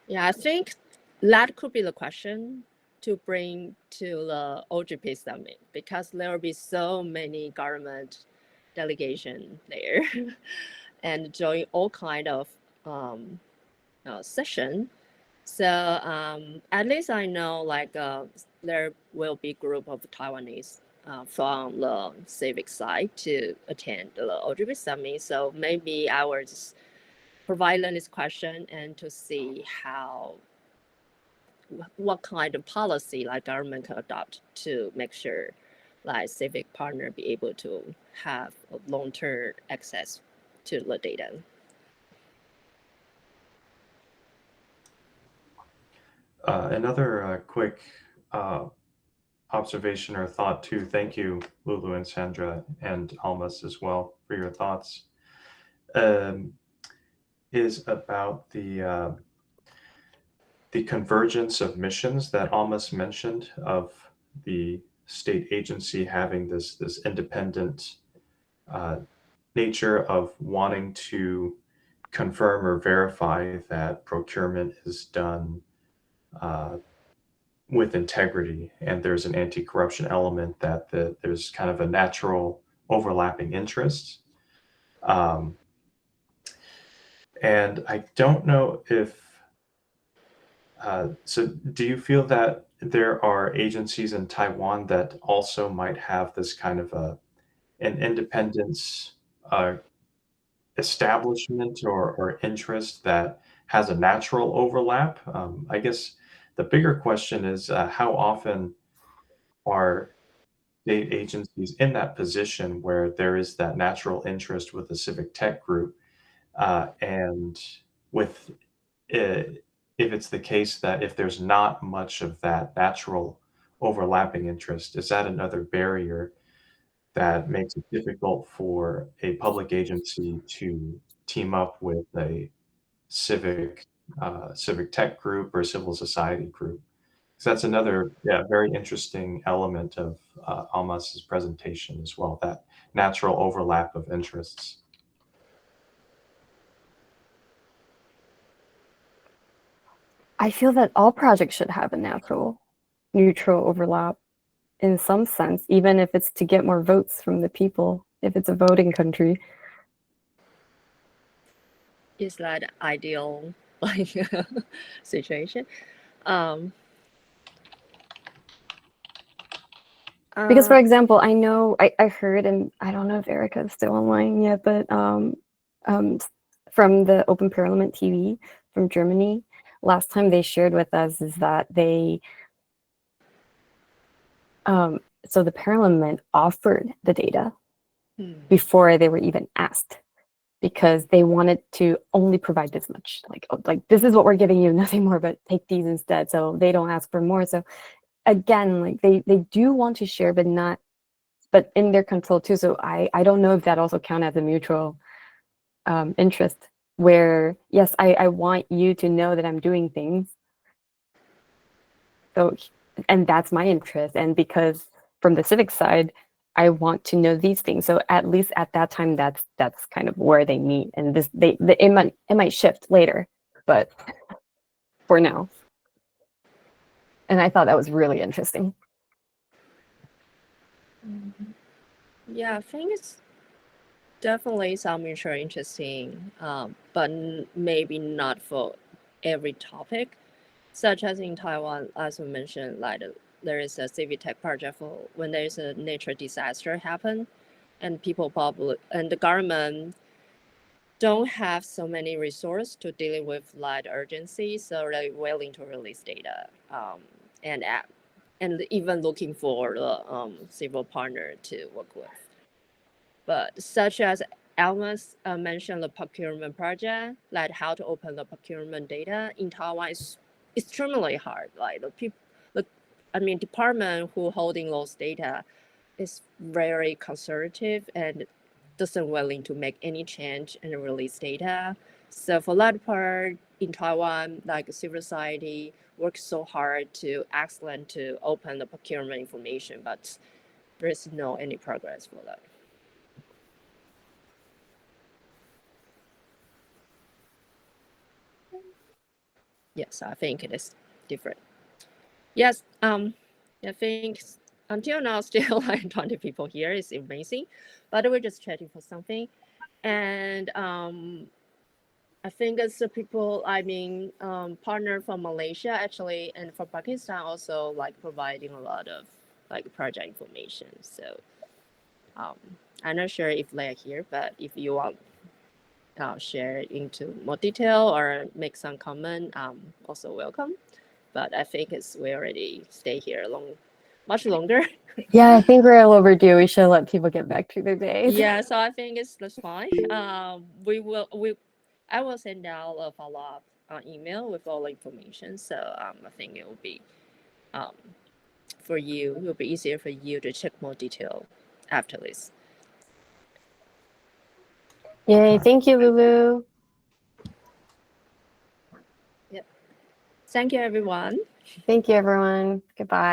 Yeah, I think that could be the question to bring to the OGP summit, because there will be so many government delegation there and join all kind of session. So at least I know there will be group of Taiwanese from the civic side to attend the OGP summit. So maybe I will just provide them this question and to see what kind of policy like government can adopt to make sure like civic partner be able to have long-term access to the data. Another quick observation or thought too. Thank you, Lulu and Sandra and Almas as well for your thoughts. is about the convergence of missions that Almas mentioned, of the state agency having this independent nature of wanting to confirm or verify that procurement is done with integrity, and there's an anti-corruption element that there's kind of a natural overlapping interest. And I don't know if, so do you feel that there are agencies in Taiwan that also might have this kind of an independence establishment or interest that has a natural overlap? I guess the bigger question is how often are state agencies in that position where there is that natural interest with the civic tech group, and with if it's the case that if there's not much of that natural overlapping interest, is that another barrier that makes it difficult for a public agency to team up with a civic tech group or civil society group? So that's another very interesting element of Almas's presentation as well, that natural overlap of interests. I feel that all projects should have a natural, neutral overlap in some sense, even if it's to get more votes from the people, if it's a voting country. Is that ideal situation? Because, for example, I know I heard, and I don't know if Erica is still online yet, but from the Open Parliament TV from Germany, last time they shared with us is that they, so the parliament offered the data before they were even asked, because they wanted to only provide this much, like this is what we're giving you, nothing more, but take these instead. So they don't ask for more. So again, like they do want to share, but in their control too. So I don't know if that also count as a mutual interest, where yes, I want you to know that I'm doing things. So, and that's my interest. And because from the civic side, I want to know these things. So at least at that time, that's kind of where they meet. And it might shift later, but for now. And I thought that was really interesting. Yeah, I think it's definitely some mutual interesting, but maybe not for every topic. Such as in Taiwan, as we mentioned, like there is a civic tech project for when there is a nature disaster happen, and people probably and the government don't have so many resources to deal with like urgency, so they're willing to release data, and even looking for the civil partner to work with. But such as Almas mentioned, the procurement project, like how to open the procurement data in Taiwan is extremely hard. Like department who holding those data is very conservative and doesn't willing to make any change and release data. So for that part in Taiwan, like civil society works so hard to excellent to open the procurement information, but there's no any progress for that. Yes, I think it is different. Yes, I think until now still like 20 people here is amazing, but we're just chatting for something. And I think it's the people, partner from Malaysia actually, and from Pakistan also like providing a lot of like project information. So I'm not sure if they're here, but if you want share into more detail or make some comment, also welcome. But I think we already stay here much longer. Yeah, I think we're all overdue. We should let people get back to their days. Yeah, so I think that's fine. I will send out a follow-up email with all the information. So I think it will be for you. It will be easier for you to check more detail after this. Yay. Thank you, Lulu. Thank you, everyone. Thank you, everyone. Goodbye.